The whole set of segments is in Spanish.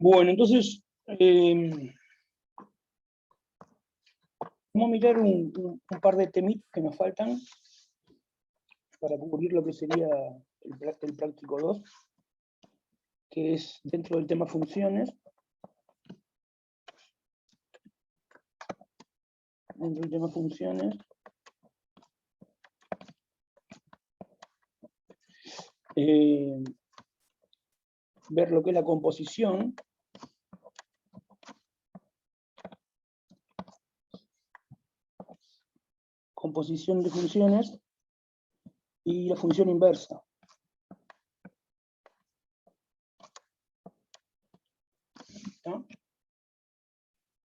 Bueno, entonces, vamos a mirar un par de temitas que nos faltan para cubrir lo que sería el práctico 2, que es dentro del tema funciones. Dentro del tema funciones, ver lo que es la composición. Composición de funciones y la función inversa. ¿Está?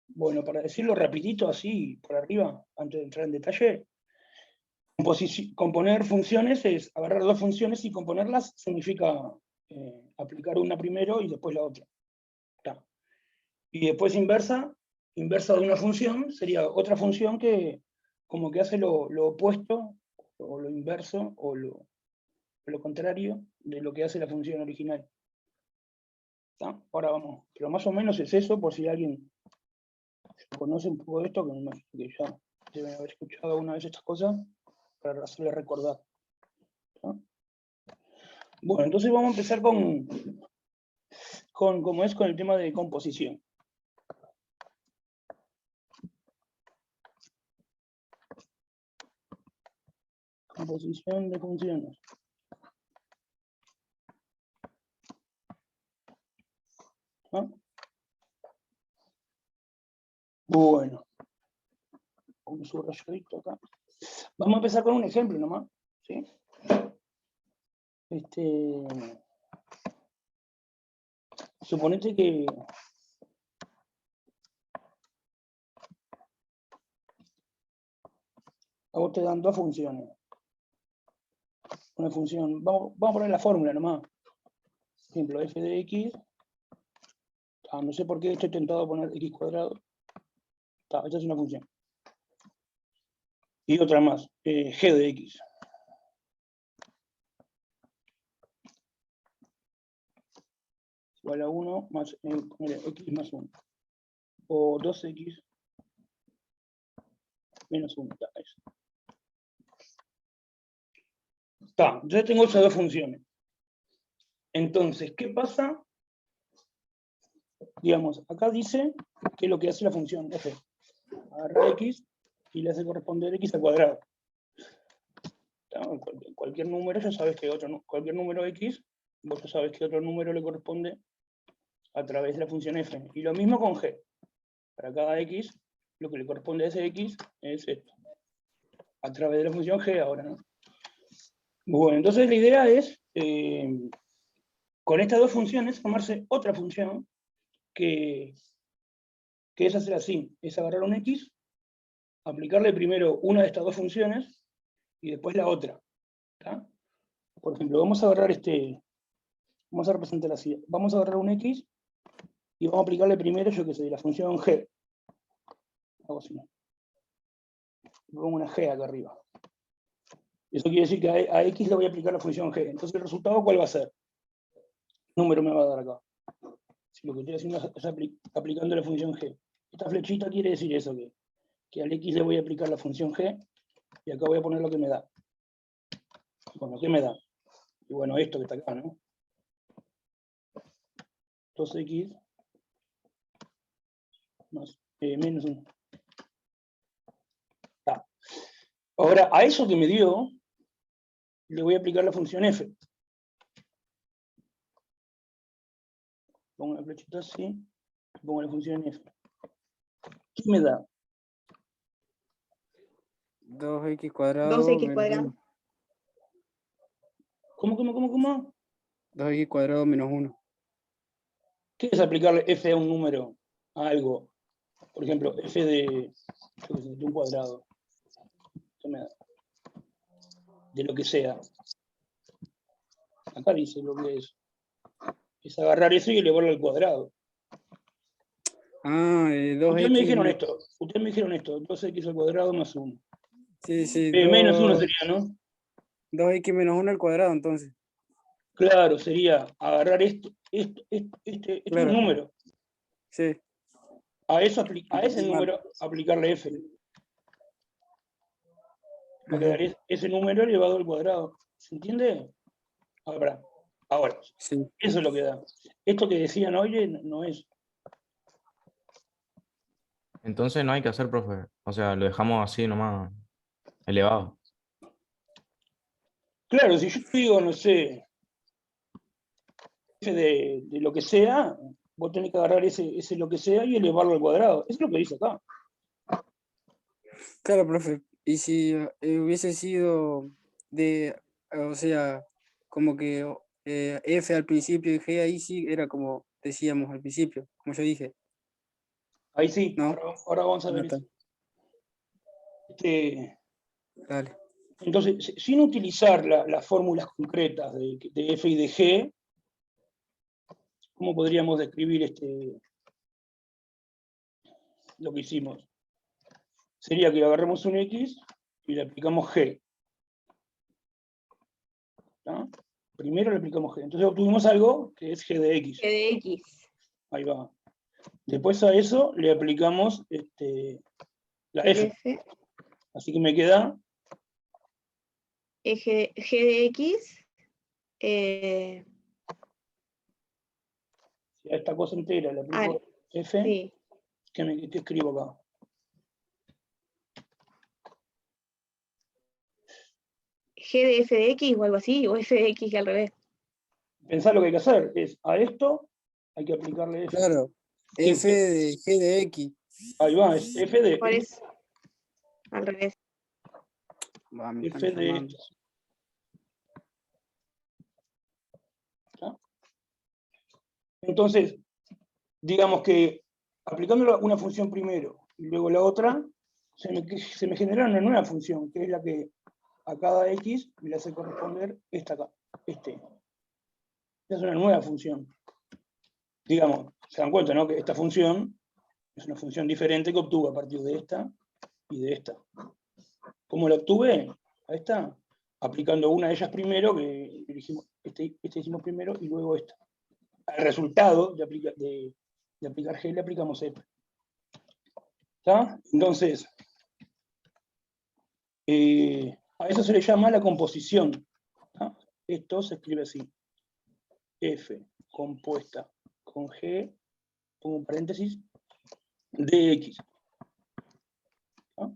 Bueno, para decirlo rapidito, así, por arriba, antes de entrar en detalle, componer funciones es agarrar dos funciones y componerlas significa aplicar una primero y después la otra. ¿Está? Y después inversa de una función, sería otra función que como que hace lo opuesto, o lo inverso, o lo contrario de lo que hace la función original. ¿Está? Ahora vamos, pero más o menos es eso, por si alguien conoce un poco de esto, que ya deben haber escuchado alguna vez estas cosas, para hacerle recordar. ¿No? Bueno, entonces vamos a empezar con el tema de composición. Composición de funciones. ¿No? Bueno, un subrayadito acá. Vamos a empezar con un ejemplo nomás, ¿sí? Suponete que a vos te dan dos funciones. Una función, vamos a poner la fórmula nomás. Por ejemplo, f de x, no sé por qué estoy tentado a poner x cuadrado. Esta es una función. Y otra más, g de x. Igual a 1 más x más 1. O 2x menos 1. Está, yo tengo esas dos funciones. Entonces, ¿qué pasa? Digamos, acá dice que es lo que hace la función f. Agarra x y le hace corresponder x al cuadrado. Cualquier número, ya sabes que cualquier número x, vos ya sabes que otro número le corresponde a través de la función f. Y lo mismo con g. Para cada x, lo que le corresponde a ese x es esto. A través de la función g ahora, ¿no? Bueno, entonces la idea es, con estas dos funciones, tomarse otra función que es hacer así, es agarrar un x, aplicarle primero una de estas dos funciones y después la otra. ¿Tá? Por ejemplo, vamos a agarrar vamos a representar así, vamos a agarrar un x y vamos a aplicarle primero, yo qué sé, la función g. Hago así. Pongo una g acá arriba. Eso quiere decir que a x le voy a aplicar la función g. Entonces el resultado, ¿cuál va a ser? ¿Qué número me va a dar acá? Si lo que estoy haciendo es aplicando la función g. Esta flechita quiere decir eso, que al x le voy a aplicar la función g, y acá voy a poner lo que me da. Bueno, ¿qué me da? Y bueno, esto que está acá, ¿no? 2x más menos 1. Está. Ahora, a eso que me dio, le voy a aplicar la función f. Pongo la flechita así, pongo la función f. ¿Qué me da? 2x cuadrado 2x menos cuadrado. 1. ¿Cómo? 2x cuadrado menos 1. ¿Qué es aplicarle f a un número, a algo? Por ejemplo, f de un cuadrado. ¿Qué me da? De lo que sea. Acá dice lo que es. Es agarrar eso y elevarlo al cuadrado. Ah, 2x. Ustedes me dijeron esto, 2x al cuadrado más 1. Sí, Menos 1 sería, ¿no? 2x menos 1 al cuadrado, entonces. Claro, sería agarrar este es Claro. un número. Sí. A ese número aplicarle f. Va a quedar ese número elevado al cuadrado. ¿Se entiende? Ahora, Sí. eso es lo que da. Esto que decían hoy no es. Entonces no hay que hacer, profe. O sea, lo dejamos así nomás, elevado. Claro, si yo digo, no sé, f de lo que sea, vos tenés que agarrar ese lo que sea y elevarlo al cuadrado. Eso es lo que dice acá. Claro, profe. Y si hubiese sido o sea, como que F al principio y G ahí sí era como decíamos al principio, como yo dije, Ahí sí, ¿no? ahora vamos a No ver está. eso. Dale. Entonces, sin utilizar las fórmulas concretas de f y de g, ¿cómo podríamos describir lo que hicimos? Sería que agarremos un x y le aplicamos g. ¿No? Primero le aplicamos g. Entonces obtuvimos algo que es g de x. G de X. Ahí va. Después a eso le aplicamos la f. F. Así que me queda G de X. a esta cosa entera le aplico f. Sí. ¿Qué escribo acá? G de F de X o algo así, o F de X al revés. Pensar lo que hay que hacer es a esto hay que aplicarle f. Claro. Sí, F de G de X. Ahí va, es f de ¿Cuál es? Al revés. Va, me están f de llamando. estas. ¿Está? Entonces, digamos que aplicando una función primero y luego la otra, se me genera una nueva función, que es la que a cada x le hace corresponder esta acá, Esta es una nueva función. Digamos, se dan cuenta, ¿no? Que esta función es una función diferente que obtuve a partir de esta y de esta. ¿Cómo la obtuve? A esta, aplicando una de ellas primero, que elegimos, este hicimos primero, y luego esta. Al resultado de aplicar G le aplicamos F. ¿Está? Entonces, a eso se le llama la composición. ¿Está? Esto se escribe así. F compuesta con G, pongo un paréntesis, de X. ¿Está?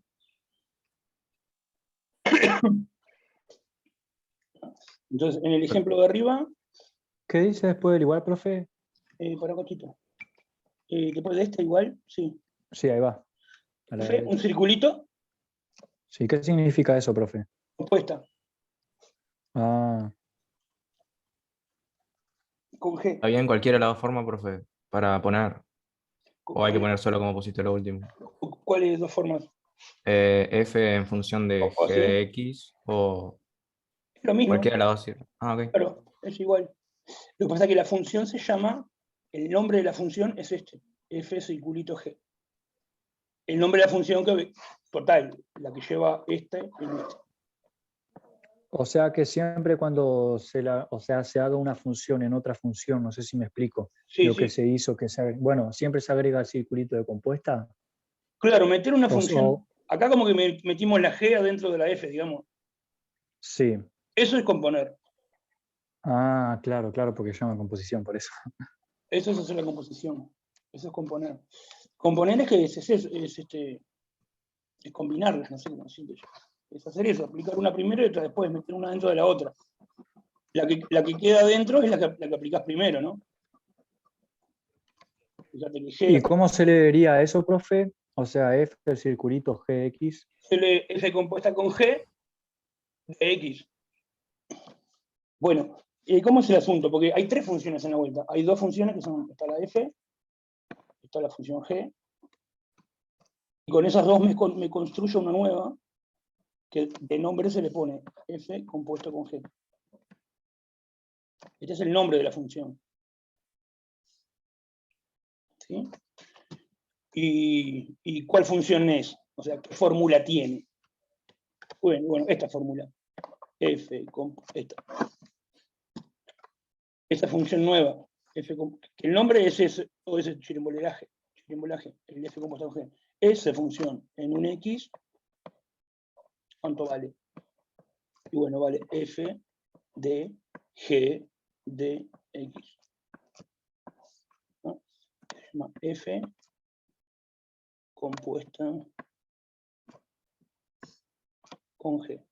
Entonces, en el ejemplo de arriba, ¿Qué dice después del igual, profe? para cachito. Después de esta igual, sí. Sí, ahí va. A la F, un derecha. circulito, Sí, ¿qué significa eso, profe? compuesta Ah, con G. ¿Está bien cualquiera de las dos formas, profe? Para poner. ¿O hay que poner solo como pusiste lo último? ¿Cuáles dos formas? F en función de O G sí. de X o Es lo mismo, cualquiera de las dos sirve. Ah, ok. claro, es igual. Lo que pasa es que la función se llama, el nombre de la función es F circulito G. El nombre de la función total, la que lleva este en este. o sea que siempre cuando se haga una función en otra función, no sé si me explico, Sí, lo sí. que se hizo, bueno, siempre se agrega el circulito de compuesta. Claro, meter una O- función. o- Acá como que metimos la G adentro de la F, digamos. Sí. Eso es componer. Ah, claro, porque llama composición, por eso. Eso es hacer la composición. Eso es componer. Componer es que es combinarlas, no sé cómo decirlo yo. Es hacer eso, aplicar una primero y otra después, meter una dentro de la otra. La que queda dentro es la que aplicás primero, ¿no? Fíjate que G ¿Y cómo se le diría eso, profe? O sea, F, el circulito GX. F compuesta con G de X. Bueno, ¿cómo es el asunto? Porque hay tres funciones en la vuelta. Hay dos funciones que son, está la F, está la función G, y con esas dos me construyo una nueva, que de nombre se le pone F compuesto con G. Este es el nombre de la función. ¿Sí? ¿Y cuál función es? O sea, ¿qué fórmula tiene? Bueno, esta fórmula. F, esta función nueva, que el nombre es ese, o ese chirimbolaje, el f compuesto g. Esa función en un x, ¿cuánto vale? Y bueno, vale f de g de x. ¿No? Se llama f compuesta con g.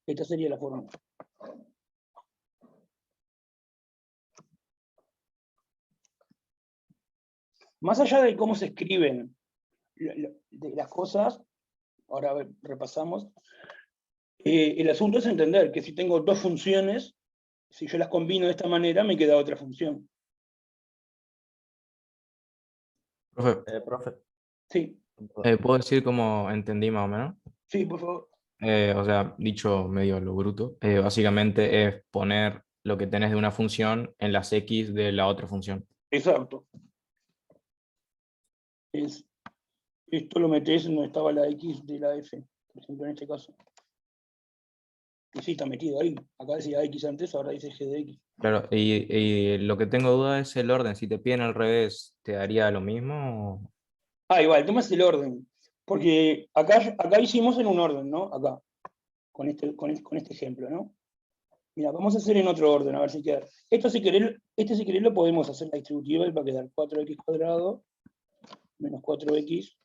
Esta sería la fórmula. Más allá de cómo se escriben de las cosas, ahora repasamos, el asunto es entender que si tengo dos funciones, si yo las combino de esta manera, me queda otra función. Profe, Profe, Sí, ¿puedo decir cómo entendí más o menos? sí, por favor. O sea, dicho medio lo bruto, básicamente es poner lo que tenés de una función en las x de la otra función. Exacto. Esto lo metés donde estaba la x de la f, por ejemplo, en este caso. Y sí, está metido ahí. Acá decía x antes, ahora dice g de x. Claro, y lo que tengo duda es el orden. Si te piden al revés, ¿te daría lo mismo? Ah, igual, el tema es el orden. Porque acá hicimos en un orden, ¿no? Acá, con este ejemplo, ¿no? Mira, vamos a hacer en otro orden, a ver si queda. Esto si querés lo podemos hacer la distributiva y va a quedar 4x cuadrado menos 4x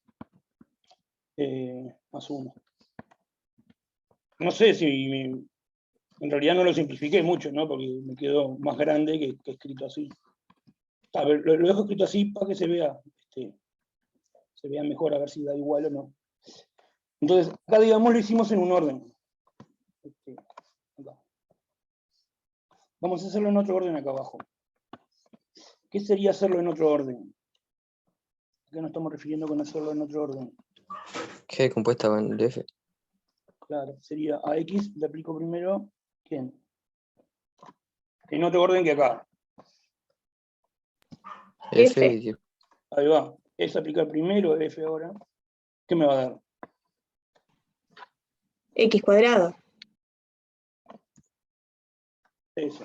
más 1. No sé si en realidad no lo simplifiqué mucho, ¿no? Porque me quedó más grande que escrito así. A ver, lo dejo escrito así para que se vea mejor, a ver si da igual o no. Entonces, acá digamos lo hicimos en un orden. Acá. Vamos a hacerlo en otro orden acá abajo. ¿Qué sería hacerlo en otro orden? ¿A qué nos estamos refiriendo con hacerlo en otro orden? G compuesta con F. Claro, sería a x, le aplico primero, ¿quién? En otro orden que acá. F. F. Ahí va. Es aplicar primero f ahora. ¿Qué me va a dar? X cuadrado. Eso.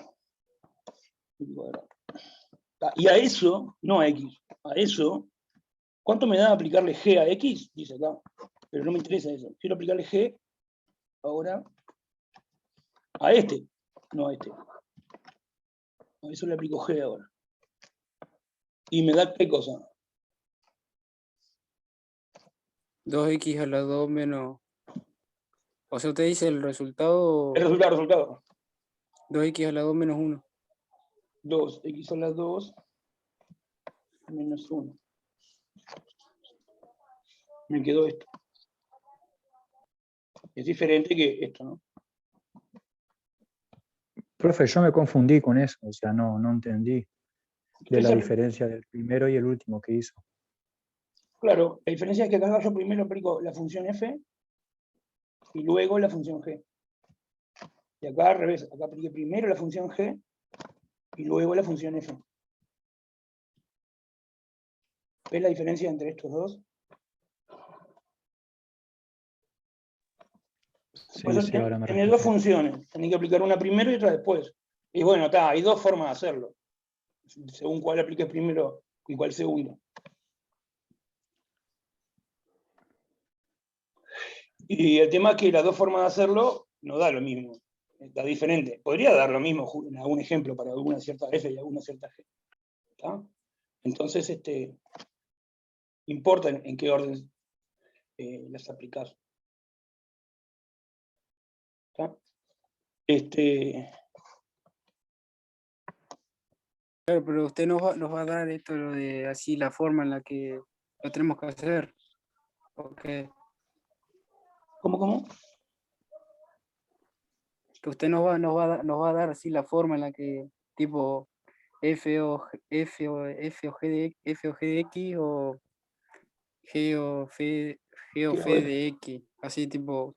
Y a eso, no a x, a eso, ¿cuánto me da aplicarle g a x? Dice acá. Pero no me interesa eso. Quiero aplicarle g ahora a este, no a este. A eso le aplico g ahora. Y me da qué cosa. 2x a la 2 menos... O sea, usted dice el resultado El resultado. 2x a la 2 menos 1. 2x a la 2 menos 1. Me quedó esto. Es diferente que esto, ¿no? Profe, yo me confundí con eso, o sea, no entendí de la diferencia del primero y el último que hizo. Claro, la diferencia es que acá yo primero aplico la función f y luego la función g. Y acá al revés, acá apliqué primero la función g y luego la función f. ¿Ves la diferencia entre estos dos? Sí, ahora me Tenés dos reflejo. funciones, tenés que aplicar una primero y otra después. Y bueno, hay dos formas de hacerlo, según cuál apliques primero y cuál segundo. Y el tema es que las dos formas de hacerlo no da lo mismo, da diferente. Podría dar lo mismo en algún ejemplo para alguna cierta f y alguna cierta g. ¿Está? Entonces, importa en qué orden las aplicás. ¿Está? Claro, pero usted nos va a dar esto lo de así la forma en la que lo tenemos que hacer. Okay. ¿Cómo? Que usted nos va a dar así la forma en la que tipo f o g de x o g o f de x, así tipo,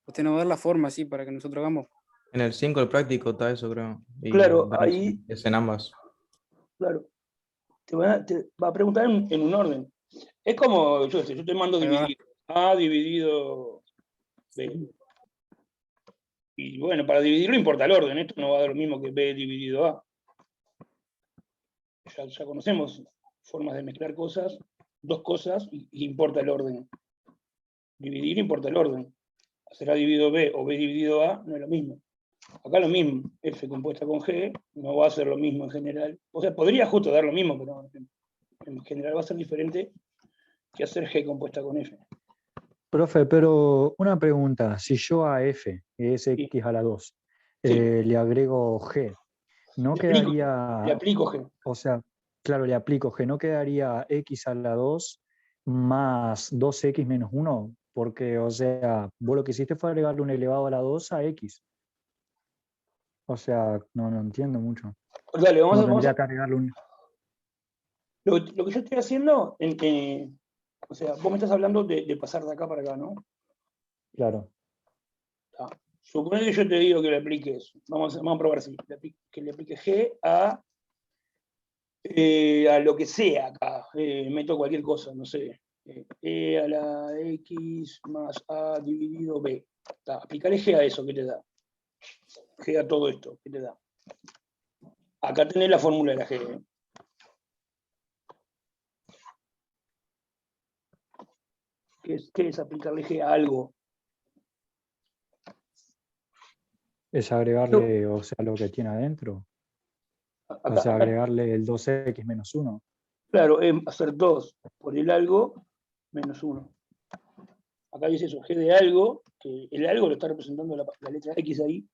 usted nos va a dar la forma así para que nosotros hagamos. En el 5 el práctico está eso, creo. Y Claro, dan ahí, es en ambas. claro, te va a preguntar en un orden. Es como, yo te mando Ahí va. dividido. A dividido B. Y bueno, para dividirlo importa el orden. Esto no va a dar lo mismo que B dividido A. Ya conocemos formas de mezclar cosas, dos cosas, y importa el orden. Dividir importa el orden. Hacer A dividido B o B dividido A no es lo mismo. Acá lo mismo, F compuesta con G, no va a ser lo mismo en general. O sea, podría justo dar lo mismo, pero en general va a ser diferente que hacer G compuesta con F. Profe, pero una pregunta, si yo a F, que es Sí. X a la 2, Sí. le agrego G, ¿no Le aplico quedaría, G. o sea, claro, le aplico G, ¿no quedaría X a la 2 más 2X menos 1? Porque, o sea, vos lo que hiciste fue agregarle un elevado a la 2 a X. O sea, no entiendo mucho. Dale, ¿Cómo vamos tendría a... que agregarle un...? Lo que yo estoy haciendo, o sea, vos me estás hablando de pasar de acá para acá, ¿no? Claro, Supone que yo te digo que le apliques, vamos a probar así, que le aplique G a lo que sea acá, meto cualquier cosa, no sé, E a la X más A dividido B. Aplicale G a eso, ¿qué te da? G a todo esto, ¿qué te da? Acá tenés la fórmula de la G. ¿Qué es aplicarle G a algo? es agregarle, o sea, lo que tiene adentro. O sea, Acá, agregarle el 2X menos 1. claro, es hacer 2 por el algo menos 1. Acá dice eso, G de algo, que el algo lo está representando la letra X ahí,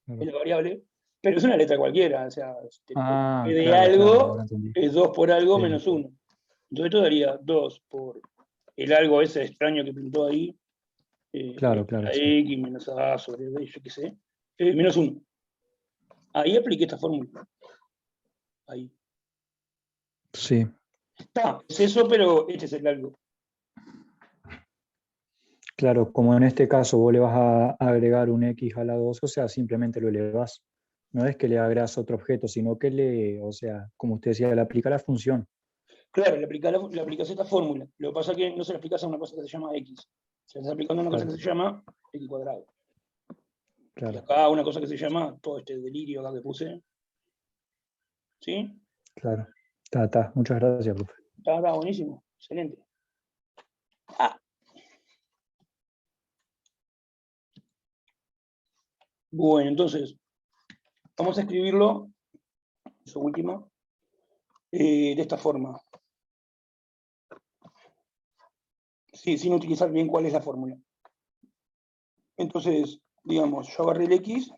es la variable, pero es una letra cualquiera, o sea, G de Claro, algo ahora entendí. es 2 por algo Sí. menos 1. Entonces esto daría 2 por el algo ese extraño que pintó ahí, Claro, la sí. X menos A sobre B, yo qué sé, menos 1. Ahí apliqué esta fórmula. Ahí. Sí, Es eso, pero este es el algo. claro, como en este caso vos le vas a agregar un X a la 2, o sea, simplemente lo elevás. No es que le agregas otro objeto, sino que o sea, como usted decía, le aplica la función. Claro, le aplicas esta fórmula. Lo que pasa es que no se le aplicas a una cosa que se llama X. Se le está aplicando a una cosa Claro. que se llama X cuadrado. Y Claro, acá una cosa que se llama, todo este delirio acá que puse. ¿Sí? claro. Está. Muchas gracias, profe. Está buenísimo. Excelente. Bueno, entonces, vamos a escribirlo, su última, de esta forma. Sí, sin utilizar bien cuál es la fórmula. Entonces, digamos, yo agarré el X,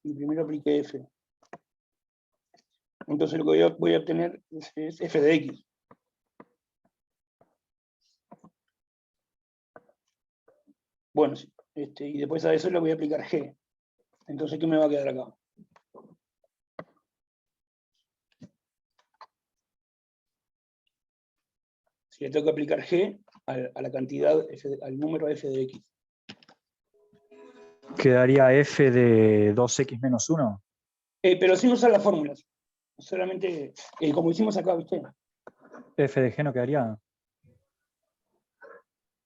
y primero apliqué F. Entonces lo que voy a obtener es F de X. Bueno, sí, y después a eso le voy a aplicar G. Entonces, ¿qué me va a quedar acá? Si le tengo que aplicar G a la cantidad, al número F de X. ¿Quedaría F de 2X menos 1? Pero sin usar las fórmulas. Solamente, como hicimos acá, ¿viste? ¿F de G no quedaría?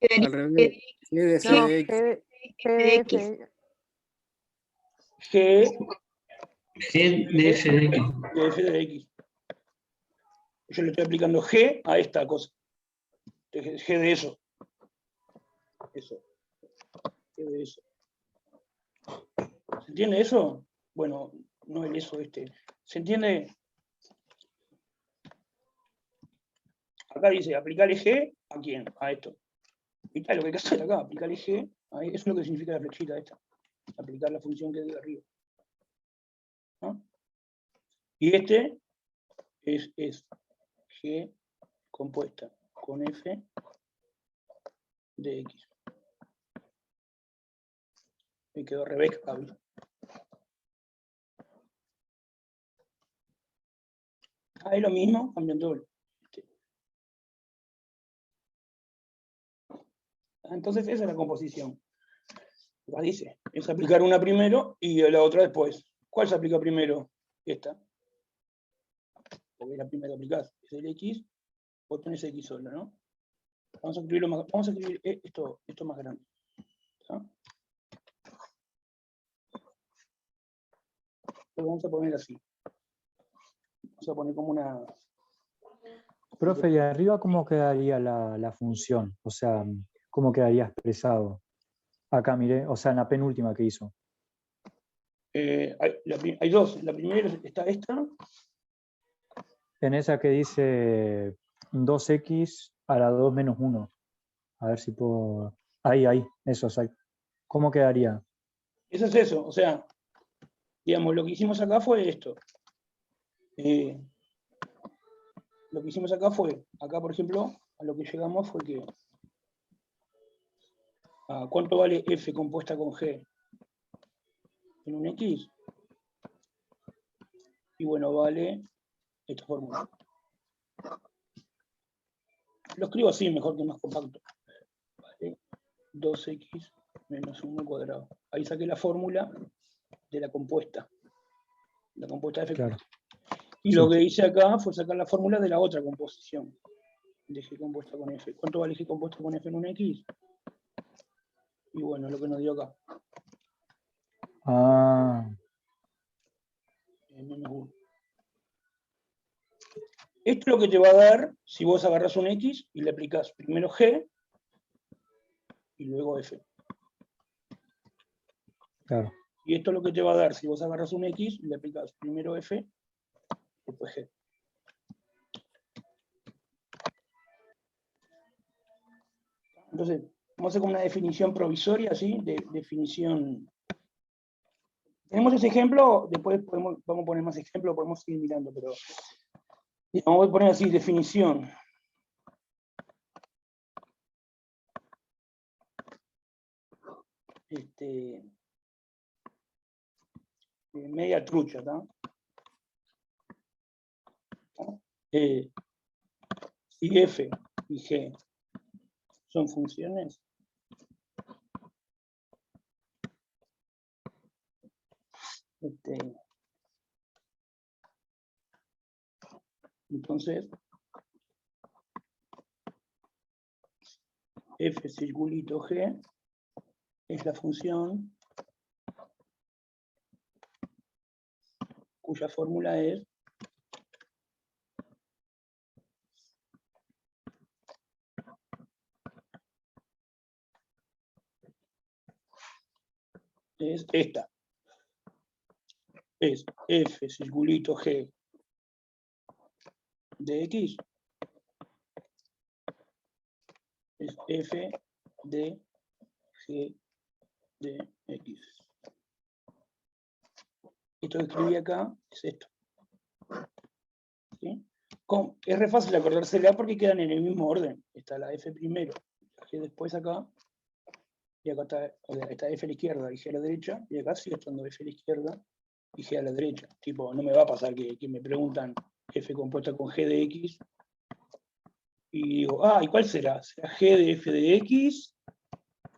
Al revés. G de F No, de X. X. G G de F de X. de F de X. Yo le estoy aplicando G a esta cosa. G de eso. Eso. G de eso. ¿Se entiende eso? Bueno, no el eso este. ¿Se entiende? Acá dice, aplicarle G a quién, a esto. Y tal, lo que hay que hacer acá, aplicarle G, eso es lo que significa la flechita esta. Aplicar la función que diga arriba. ¿No? Y este es G compuesta con F de X. Me quedó Rebeca, ¿viste? Es lo mismo, cambiando el. Entonces esa es la composición. Acá dice, es aplicar una primero y la otra después. ¿Cuál se aplica primero? Esta. Porque la primera que aplicás es el X, vos tenés X solo, ¿no? Vamos a escribirlo más, vamos a escribir esto más grande. ¿Tá? Lo vamos a poner así. Vamos a poner como una... Profe, ¿y arriba cómo quedaría la función? O sea, ¿cómo quedaría expresado? Acá, mire, o sea, en la penúltima que hizo. Hay dos. La primera está esta. En esa que dice 2x a la 2 menos 1. A ver si puedo... Ahí, eso, exacto. ¿Cómo quedaría? Eso es eso. O sea, digamos, lo que hicimos acá fue esto. Lo que hicimos acá fue, acá por ejemplo, a lo que llegamos fue que ¿cuánto vale f compuesta con g en un x? Y bueno, vale esta fórmula. Lo escribo así, mejor que más compacto. Vale 2x menos 1 cuadrado. Ahí saqué la fórmula de la compuesta. La compuesta de f. Claro. Y lo que hice acá fue sacar la fórmula de la otra composición. De g compuesta con f. ¿Cuánto vale g compuesta con f en un x? Y bueno, lo que nos dio acá. Ah, Menos 1. Esto es lo que te va a dar si vos agarrás un x y le aplicás primero g y luego f. claro. Y esto es lo que te va a dar si vos agarras un x y le aplicás primero f y después g. Entonces, vamos a hacer como una definición provisoria, ¿sí? De definición. Tenemos ese ejemplo, después vamos a poner más ejemplos, podemos seguir mirando, pero digamos, voy a poner así, definición. Media trucha, ¿tá? Si f y g son funciones, entonces f circulito g es la función cuya fórmula es esta. Es f circulito g de x es f de g de x. Esto que escribí acá es esto. ¿Sí? Es re fácil acordársela porque quedan en el mismo orden. Está la f primero, la g después acá, y acá está, o sea, está f a la izquierda y g a la derecha, y acá sigue estando f a la izquierda y g a la derecha. Tipo, no me va a pasar que me preguntan f compuesta con g de x, y digo, ¿y cuál será? ¿Será g de f de x?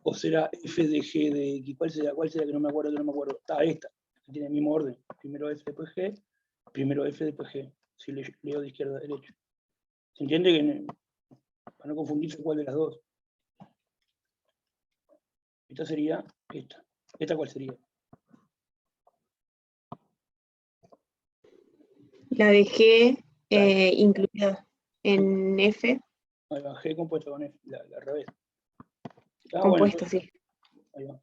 ¿O será f de g de x? ¿Cuál será? ¿Cuál será? Que no me acuerdo, Está esta, que tiene el mismo orden. Primero f, después g, primero f, después g. Si leo de izquierda a derecha. ¿Se entiende? Que para no confundirse cuál de las dos. Esta sería esta. ¿Esta cuál sería? La de G incluida en F, Ahí va, g compuesta con f, la al revés. compuesta, Bueno, sí. ahí va.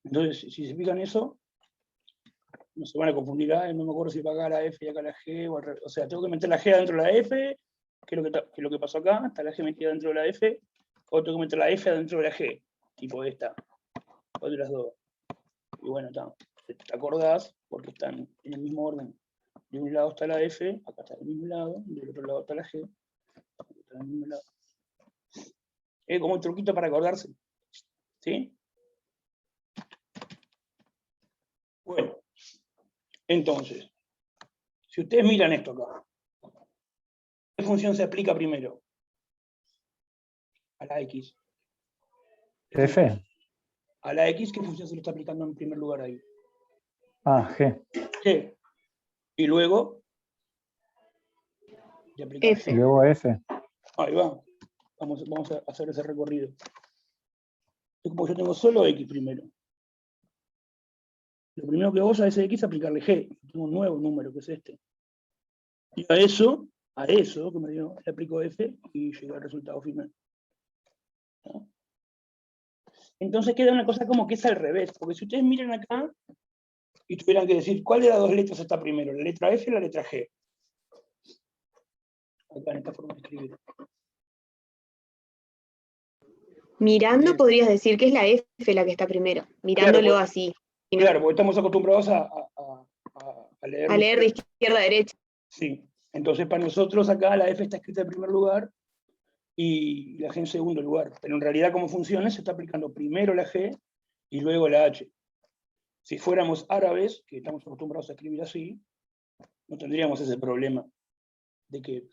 Entonces, si se fijan eso, no se van a confundir, no me acuerdo si para acá la f y acá la g, o al revés. O sea, tengo que meter la g adentro de la f, que es lo que pasó acá, está la g metida dentro de la f, o tengo que meter la f adentro de la g, tipo esta, o de las dos. Y bueno, te acordás, porque están en el mismo orden. De un lado está la f, acá está del mismo lado, del otro lado está la g, está del mismo lado. Es como un truquito para acordarse. ¿Sí? Bueno, entonces, si ustedes miran esto acá, ¿qué función se aplica primero? A la x. F. A la x, ¿qué función se le está aplicando en primer lugar ahí? G. G. Y luego, le aplican F. Y luego F. Ahí va. Vamos a hacer ese recorrido. Es como yo tengo solo X primero. Lo primero que hago es a ese X es aplicarle G. Tengo un nuevo número, que es este. Y a eso que me dio, le aplico F y llega al resultado final. ¿No? Entonces queda una cosa como que es al revés. Porque si ustedes miran acá y tuvieran que decir cuál de las dos letras está primero, la letra F o la letra G. Acá en esta forma de escribir. Mirando Bien. podrías decir que es la F la que está primero, mirándolo pues, así, Claro, porque estamos acostumbrados a leer. a leer de izquierda a derecha. Sí. Entonces para nosotros acá la F está escrita en primer lugar y la G en segundo lugar. Pero en realidad como funciona se está aplicando primero la G y luego la H. Si fuéramos árabes, que estamos acostumbrados a escribir así, no tendríamos ese problema de que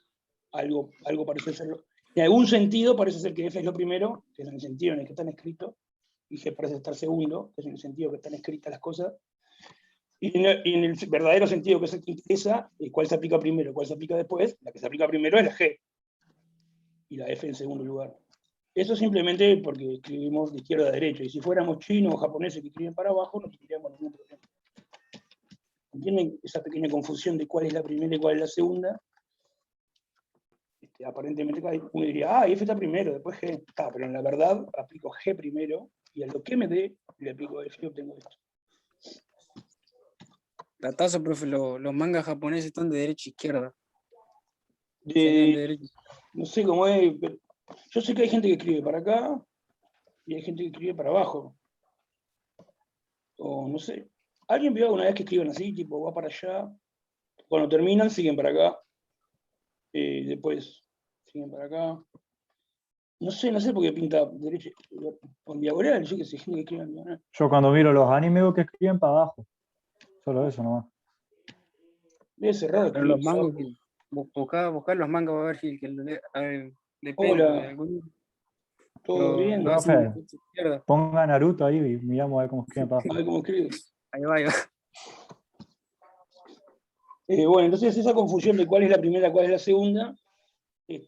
algo parece ser, en algún sentido parece ser que F es lo primero, que es en el sentido en el que están escritos, y G parece estar segundo, que es en el sentido que están escritas las cosas, y en el verdadero sentido que es el que interesa, cuál se aplica primero, cuál se aplica después, la que se aplica primero es la G, y la F en segundo lugar. Eso simplemente porque escribimos de izquierda a derecha, y si fuéramos chinos o japoneses que escriben para abajo, no tendríamos ningún problema. ¿Entienden esa pequeña confusión de cuál es la primera y cuál es la segunda? Aparentemente uno diría, F está primero, después G. Pero en la verdad aplico G primero, y a lo que me dé, le aplico F y obtengo esto. Datazo, profe, los mangas japoneses están de derecha a izquierda. Serían de derecha. No sé cómo es, pero yo sé que hay gente que escribe para acá, y hay gente que escribe para abajo. O no sé. ¿Alguien vio alguna vez que escriben así, tipo, va para allá? Cuando terminan, siguen para acá. Después siguen para acá. No sé por qué pinta derecha con diagonal, yo que sé, gente que escribe en diagonal. Yo cuando miro los animes veo que escriben para abajo. Solo eso nomás. Debe ser raro Pero los escribir para mangos, abajo. buscar los mangas, va a ver si que a ver, depende. Hola. De algún, ¿Todo bien? lo hacen de Profe, izquierda. ponga Naruto ahí y miramos a ver cómo escriben para A abajo. ver cómo escribe. Ahí va, ahí va. Bueno, entonces esa confusión de cuál es la primera, cuál es la segunda, es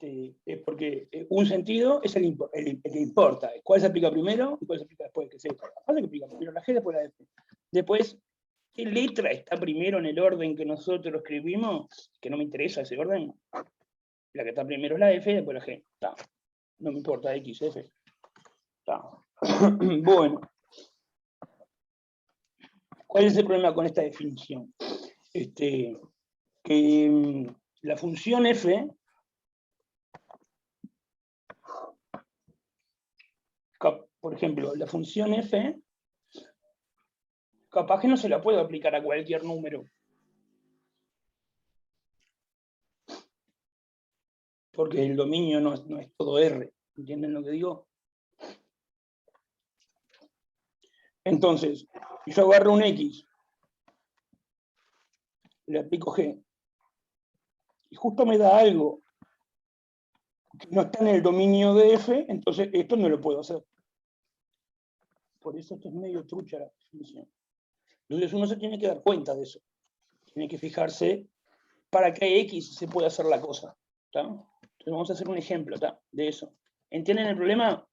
porque un sentido es el que importa. ¿Cuál se aplica primero y cuál se aplica después? Que sepa. Aparte que aplica primero la G, después la F. Después, ¿qué letra está primero en el orden que nosotros escribimos? Que no me interesa ese orden. La que está primero es la F y después la G. No me importa X, F. Bueno. ¿Cuál es el problema con esta definición? Que la función f, por ejemplo, la función f, capaz que no se la puedo aplicar a cualquier número. Porque el dominio no es todo R. ¿Entienden lo que digo? Entonces, si yo agarro un X, le aplico G, y justo me da algo que no está en el dominio de F, entonces esto no lo puedo hacer. Por eso esto es medio trucha la definición. Entonces uno se tiene que dar cuenta de eso. Tiene que fijarse para qué X se puede hacer la cosa. ¿Tá? Entonces vamos a hacer un ejemplo de eso. ¿Entienden el problema?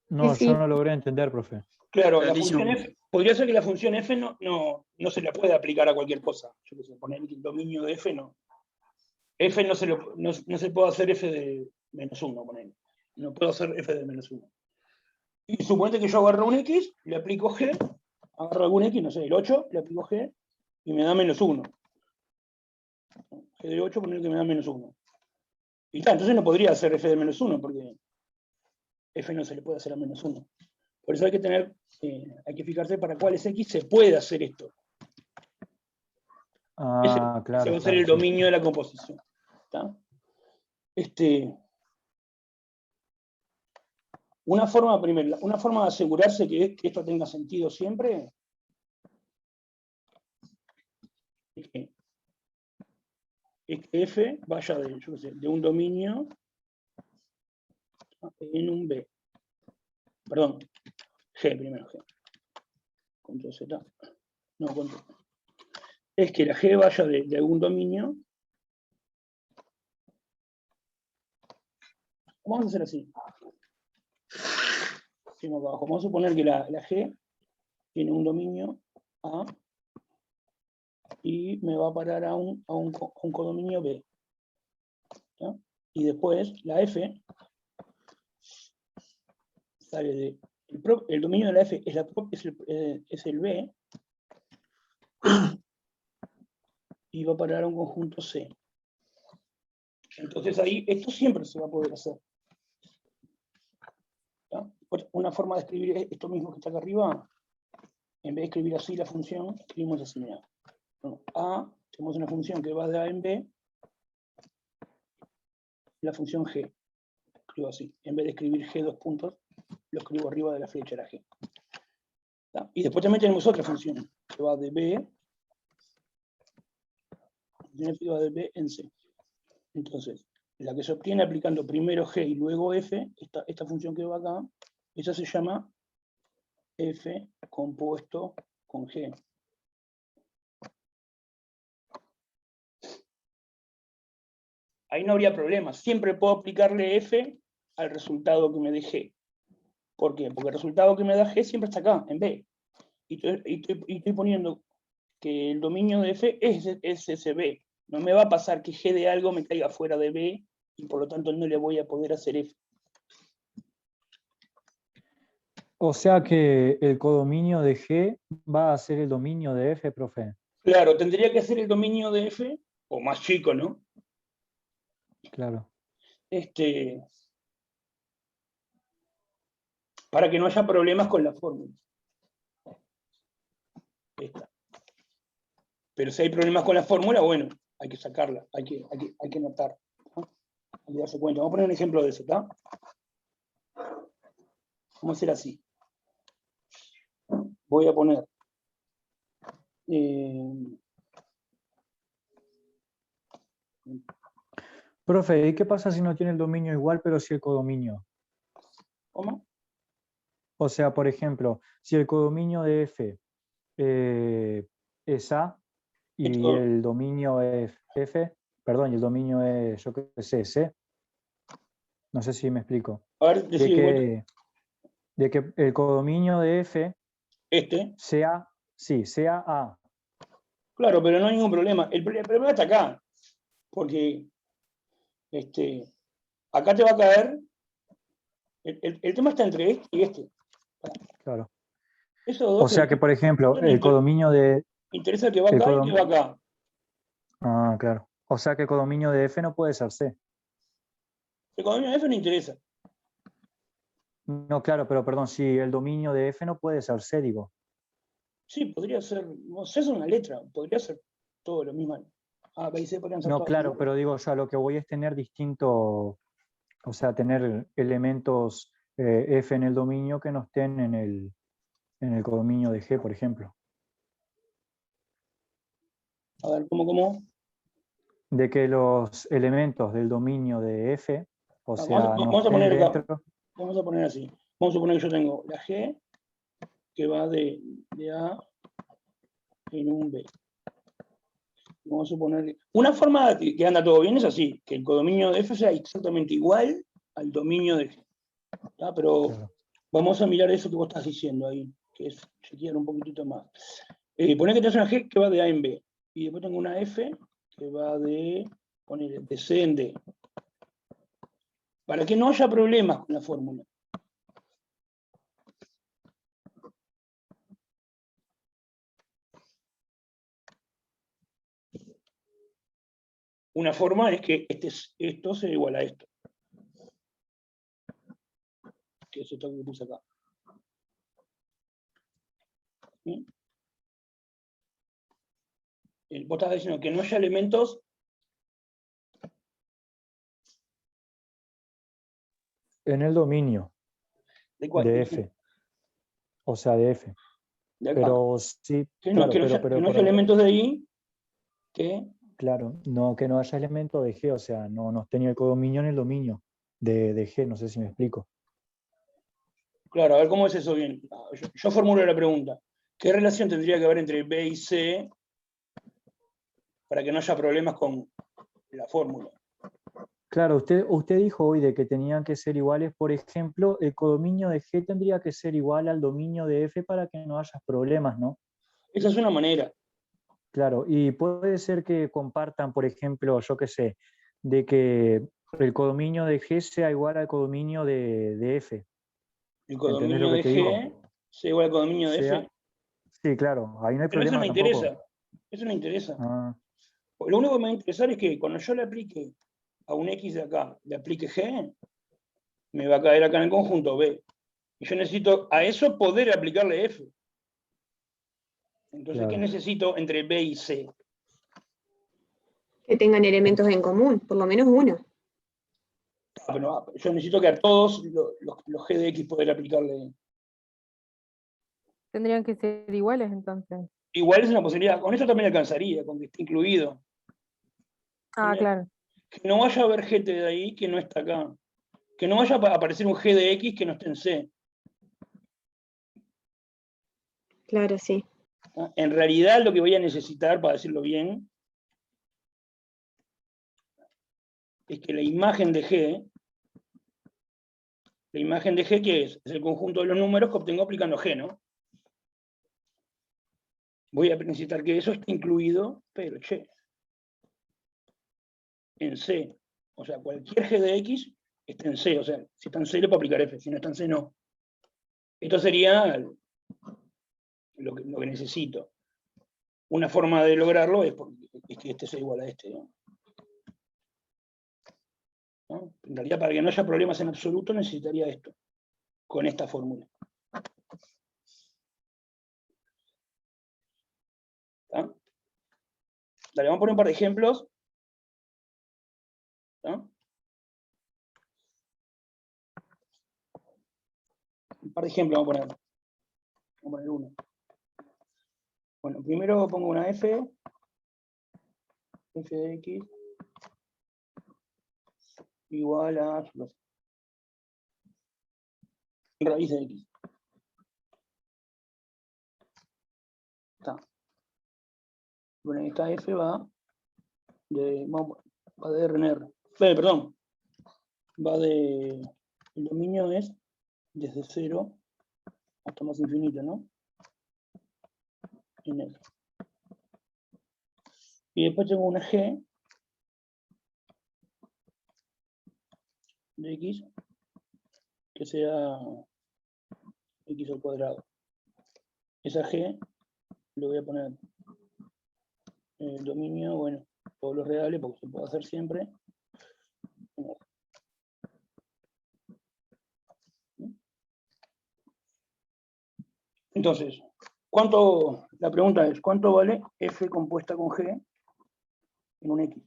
No, Sí. yo no logré entender, profe. Claro, la Clarísimo. función F, podría ser que la función F no se la puede aplicar a cualquier cosa. Yo que sé, poner el dominio de F no. F no se puede hacer F de -1, poner. No puedo hacer F de -1. Y suponete que yo agarro un X, le aplico G, agarro algún X, no sé, el 8, le aplico G, y me da -1. G de 8, poner que me da -1. Y entonces no podría hacer F de -1, porque F no se le puede hacer a -1. Por eso hay que fijarse para cuáles X se puede hacer esto. Ese va Claro. a ser el dominio de la composición. ¿Tá? Una forma de asegurarse que esto tenga sentido siempre es que F vaya de un dominio en un B. Perdón, G primero, G. Control Z. No, control. Es que la G vaya de algún dominio Vamos a hacer así. Seguimos acá abajo. Vamos a suponer que la G tiene un dominio A y me va a parar a un codominio B. ¿Ya? Y después la F sale de... El dominio de la F es el B y va a parar a un conjunto C. Entonces ahí esto siempre se va a poder hacer. ¿Ya? Una forma de escribir esto mismo que está acá arriba, en vez de escribir así la función, escribimos así, mira. Bueno, A, tenemos una función que va de A en B, la función G. Escribo así. En vez de escribir G dos puntos, lo escribo arriba de la flecha, la G. ¿Ya? Y después también tenemos otra función, que va de B, que va de B en C. Entonces, la que se obtiene aplicando primero G y luego F, esta función que va acá, esa se llama F compuesto con G. Ahí no habría problema. Siempre puedo aplicarle F al resultado que me dé G. ¿Por qué? Porque el resultado que me da G siempre está acá, en B. Y estoy poniendo que el dominio de F es ese B. No me va a pasar que G de algo me caiga fuera de B y por lo tanto no le voy a poder hacer F. O sea que el codominio de G va a ser el dominio de F, profe. Claro, tendría que ser el dominio de F, o más chico, ¿no? Claro. Para que no haya problemas con la fórmula. Esta. Pero si hay problemas con la fórmula, bueno, hay que sacarla, hay que notar. ¿No? Hay que darse cuenta. Vamos a poner un ejemplo de eso, ¿está? Vamos a hacer así. Voy a poner Profe, ¿y qué pasa si no tiene el dominio igual, pero sí el codominio? ¿cómo? O sea, por ejemplo, si el codominio de F es A y Esto- el dominio es F, perdón, y el dominio es, yo qué sé, C. No sé si me explico. A ver, De decí de vuelta. que el codominio de F sea, sí, sea A. Claro, pero no hay ningún problema. El problema está acá. Porque acá te va a caer. El tema está entre este y este. Claro. Esos dos O sea que, por ejemplo, el codominio de... interesa que va acá y que va acá. Ah, claro. O sea que el codominio de F no puede ser C. El codominio de F no interesa. No, claro, pero perdón, si el dominio de F no puede ser C, digo. Sí, podría ser, no sé, es una letra, podría ser todo lo mismo. A, B y C podrían ser No, todas claro, iguales. pero digo yo, a lo que voy es tener distinto, o sea, tener elementos F en el dominio que no estén en el codominio de G, por ejemplo. A ver, ¿cómo? De que los elementos del dominio de F, o sea, no vamos a poner estén acá. dentro. Vamos a poner así. Vamos a suponer que yo tengo la G que va de A en un B. Vamos a suponer una forma que anda todo bien es así, que el codominio de F sea exactamente igual al dominio de G. ¿Tá? Pero Claro. vamos a mirar eso que vos estás diciendo ahí, que es chequear un poquitito más. Poner que tenés una G que va de A en B, y después tengo una F que va de C en D. Para que no haya problemas con la fórmula. Una forma es que esto sea igual a esto. Que es esto que puse acá. ¿Sí? Vos estás diciendo que no haya elementos En el dominio de, cuál, de F, o sea, de F. de acá. Pero sí, Que no, claro, que no haya elementos de ahí que... Claro, no, que no haya elemento de G, o sea, no esté ni el codominio en el dominio de G, no sé si me explico. Claro, a ver cómo es eso bien. Yo formulo la pregunta. ¿Qué relación tendría que haber entre B y C para que no haya problemas con la fórmula? Claro, usted dijo hoy de que tenían que ser iguales, por ejemplo, el codominio de G tendría que ser igual al dominio de F para que no haya problemas, ¿no? Esa es una manera. Claro, y puede ser que compartan, por ejemplo, yo qué sé, de que el codominio de G sea igual al codominio de F. El ¿Entendés codominio lo que de te digo? G sea igual al codominio de Sea, F. sí, claro, ahí no hay Pero eso no problema tampoco. interesa. Eso no interesa. Ah, Lo único que me va a interesar es que cuando yo le aplique a un X de acá, le aplique G, me va a caer acá en el conjunto B. Y yo necesito a eso poder aplicarle F. Entonces, ¿qué claro. necesito entre B y C? Que tengan elementos en común, por lo menos uno. Pero yo necesito que a todos los G de X poder aplicarle. Tendrían que ser iguales entonces. Igual es una posibilidad. Con esto también alcanzaría, con que esté incluido. Ah, Mira, claro. que no vaya a haber GT de ahí que no está acá. Que no vaya a aparecer un G de X que no esté en C. Claro, sí. ¿Ah? En realidad lo que voy a necesitar, para decirlo bien, es que la imagen de G, ¿qué es? Es el conjunto de los números que obtengo aplicando G, ¿no? Voy a necesitar que eso esté incluido, pero en C. O sea, cualquier G de X está en C. O sea, si está en C le puedo aplicar F, si no está en C no. Esto sería lo que necesito. Una forma de lograrlo es que este sea igual a este, ¿no? En realidad, para que no haya problemas en absoluto, necesitaría esto, con esta fórmula. ¿Está? Dale, vamos a poner un par de ejemplos. ¿Está? Un par de ejemplos vamos a poner. Vamos a poner uno. Bueno, primero pongo una F de X igual a raíz de X. Está. Bueno, esta F va de RNR. Perdón. Va de... El dominio es desde 0 hasta más infinito, ¿no? En L. Y después tengo una G de X que sea X al cuadrado. Esa G le voy a poner el dominio, bueno, todos los reales, porque se puede hacer siempre. Entonces, la pregunta es, ¿cuánto vale F compuesta con G en un X?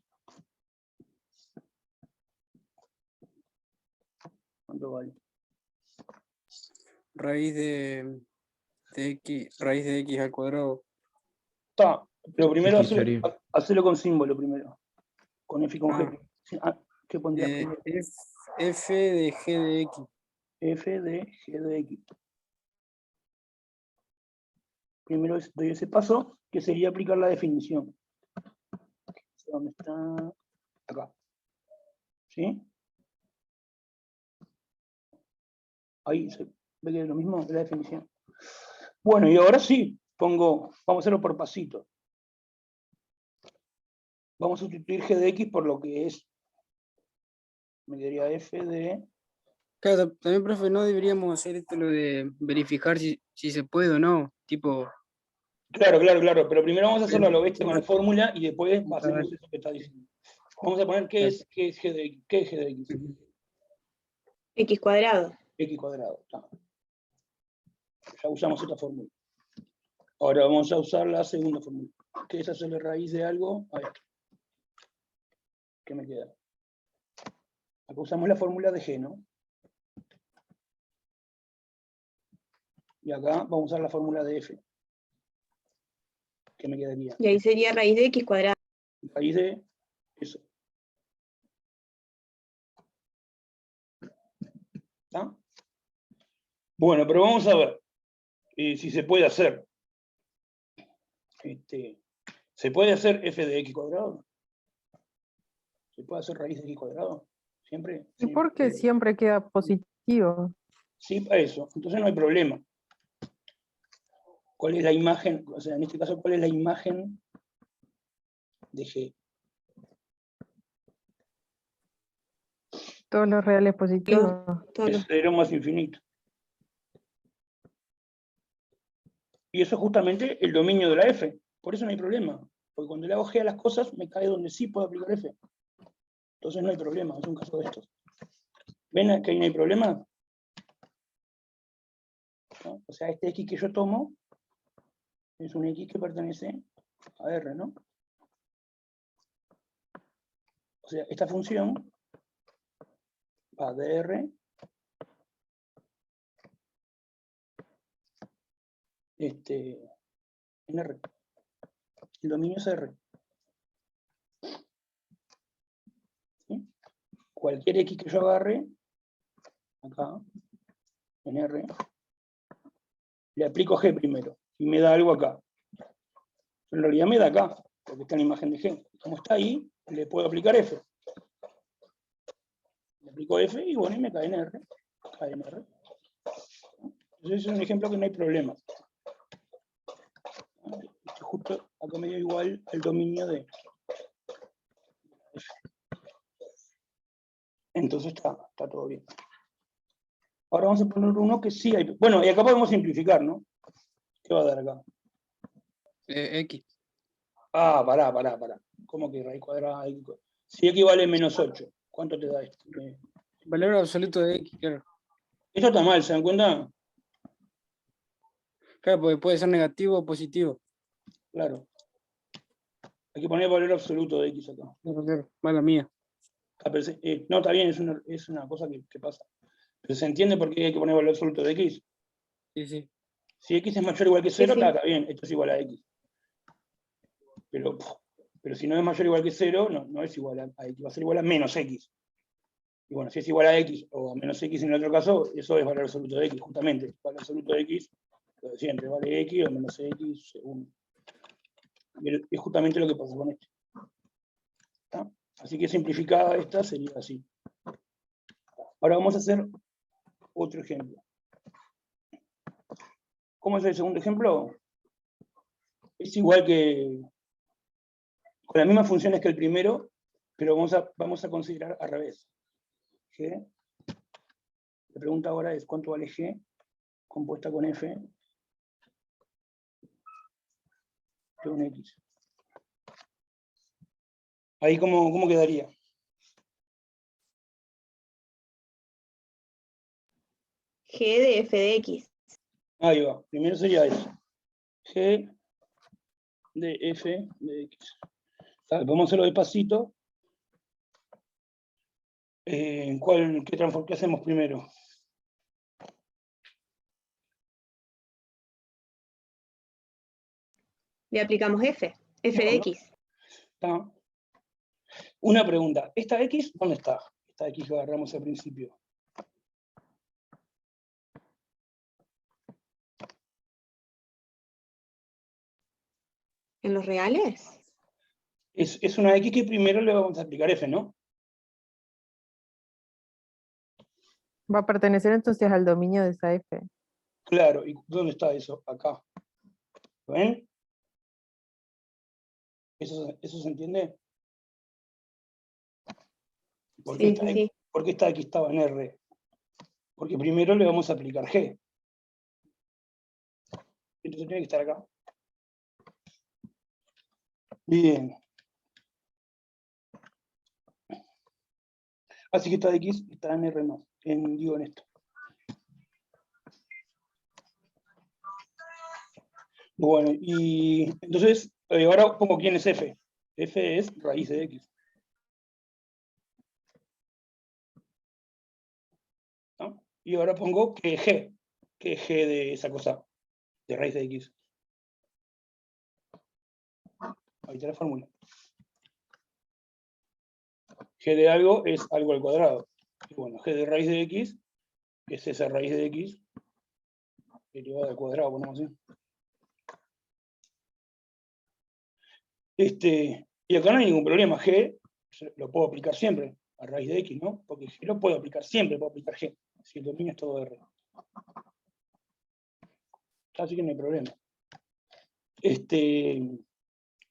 ¿Cuánto vale? Raíz de X, raíz de X al cuadrado. Está, pero primero X sería. hacerlo con símbolo primero, con F y con G. ¿Qué pondrías primero? F de G de X. F de G de X. Primero doy ese paso, que sería aplicar la definición. ¿Dónde está? Acá. ¿Sí? Ahí se ve que es lo mismo de la definición. Bueno, y ahora sí, vamos a hacerlo por pasito. Vamos a sustituir G de X por lo que es, me quedaría F de... Claro, también, profe, no deberíamos hacer esto lo de verificar si se puede o no. Tipo, Claro, pero primero vamos a hacerlo a lo bestia con la fórmula y después hacemos eso que está diciendo. Vamos a poner qué es G de X. ¿Qué es G de X? X cuadrado. X cuadrado. Ya usamos esta fórmula. Ahora vamos a usar la segunda fórmula, que es hacerle raíz de algo a esto. ¿Qué me queda? Acá usamos la fórmula de G, ¿no? Y acá vamos a usar la fórmula de F. ¿Qué me quedaría? Y ahí sería raíz de X cuadrado. Raíz de eso. ¿Está? Bueno, pero vamos a ver si se puede hacer. ¿Se puede hacer F de X cuadrado? ¿Se puede hacer raíz de X cuadrado? Siempre. ¿Y por qué siempre queda positivo? Sí, para eso. Entonces no hay problema. ¿Cuál es la imagen? O sea, en este caso, ¿cuál es la imagen de G? Todos los reales positivos. Todos Es los- 0 más infinito. Y eso es justamente el dominio de la F. Por eso no hay problema. Porque cuando le hago G a las cosas, me cae donde sí puedo aplicar F. Entonces no hay problema, es un caso de estos. ¿Ven que ahí no hay problema? ¿No? O sea, este X que yo tomo es un X que pertenece a R, ¿no? O sea, esta función va de R en R. El dominio es R. ¿Sí? Cualquier X que yo agarre, acá, en R, le aplico G primero, y me da algo acá. En realidad me da acá, porque está en la imagen de G. Como está ahí, le puedo aplicar F. Le aplico F y bueno, y me cae en R. Cae en R. Entonces es un ejemplo que no hay problema. Justo acá me dio igual al dominio de F. Entonces está todo bien. Ahora vamos a poner uno que sí hay. Bueno, y acá podemos simplificar, ¿no? ¿Qué va a dar acá? X. Ah, pará. ¿Cómo que raíz cuadrada? Si X vale menos 8, ¿cuánto te da esto? Valor absoluto de X, claro. Esto está mal, ¿se dan cuenta? Claro, porque puede ser negativo o positivo. Claro. Hay que poner valor absoluto de X acá. Claro, mala mía. Ah, pero no, está bien, es una cosa que pasa. Pero se entiende por qué hay que poner valor absoluto de X. Sí. Si X es mayor o igual que 0, sí. está bien, esto es igual a X. Pero si no es mayor o igual que 0, no es igual a X, va a ser igual a menos X. Y bueno, si es igual a X o a menos X en el otro caso, eso es valor absoluto de X, justamente. Valor absoluto de X, lo de siempre, vale X o menos X según. Y es justamente lo que pasa con esto. ¿Está? Así que simplificada esta sería así. Ahora vamos a hacer otro ejemplo. ¿Cómo es el segundo ejemplo? Es igual que, con las mismas funciones que el primero, pero vamos a considerar al revés. G. La pregunta ahora es ¿cuánto vale G compuesta con F de un X? Ahí ¿cómo quedaría? G de F de X. Ahí va. Primero sería eso. G de F de X. Vamos a hacerlo despacito. ¿Qué hacemos primero? Le aplicamos F. F de Bueno. X. ¿Está? Una pregunta. ¿Esta X dónde está? Esta X que agarramos al principio. ¿En los reales? Es una X que primero le vamos a aplicar F, ¿no? Va a pertenecer entonces al dominio de esa F. Claro. ¿Y dónde está eso? Acá. ¿Lo ven? ¿Eso se entiende? ¿Por qué Sí. esta X estaba en R? Porque primero le vamos a aplicar G. Entonces tiene que estar acá. Bien. Así que esta X está en R+, digo en esto. Bueno, y entonces, ahora pongo quién es F. F es raíz de X. ¿No? Y ahora pongo que G de esa cosa, de raíz de X. Ahí está la fórmula. G de algo es algo al cuadrado. Y bueno, G de raíz de X es esa raíz de X elevada al cuadrado, ponemos así. Y acá no hay ningún problema. G lo puedo aplicar siempre. a raíz de X, ¿no? Porque G lo puedo aplicar, siempre puedo aplicar G, si el dominio es todo R. Así que no hay problema.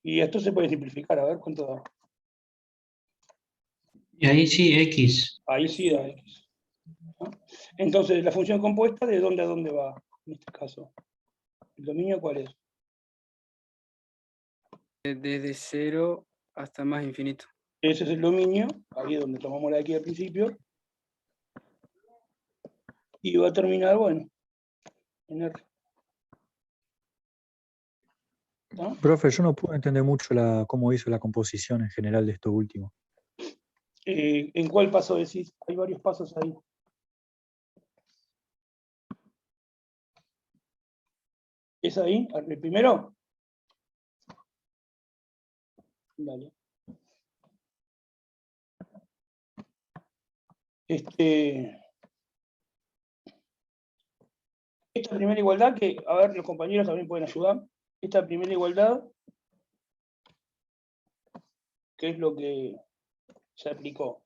Y esto se puede simplificar, a ver cuánto da. Y ahí sí, X. Ahí sí da X. ¿No? Entonces, la función compuesta, ¿de dónde a dónde va? En este caso. ¿El dominio cuál es? Desde 0 hasta más infinito. Ese es el dominio, ahí es donde tomamos la de aquí al principio. Y va a terminar, bueno, en R. ¿No? Profe, yo no pude entender mucho cómo hizo la composición en general de esto último. ¿En cuál paso decís? Hay varios pasos ahí. ¿Es ahí? ¿El primero? Dale. Esta primera igualdad, que, a ver, los compañeros también pueden ayudar. Esta primera igualdad, ¿qué es lo que se aplicó?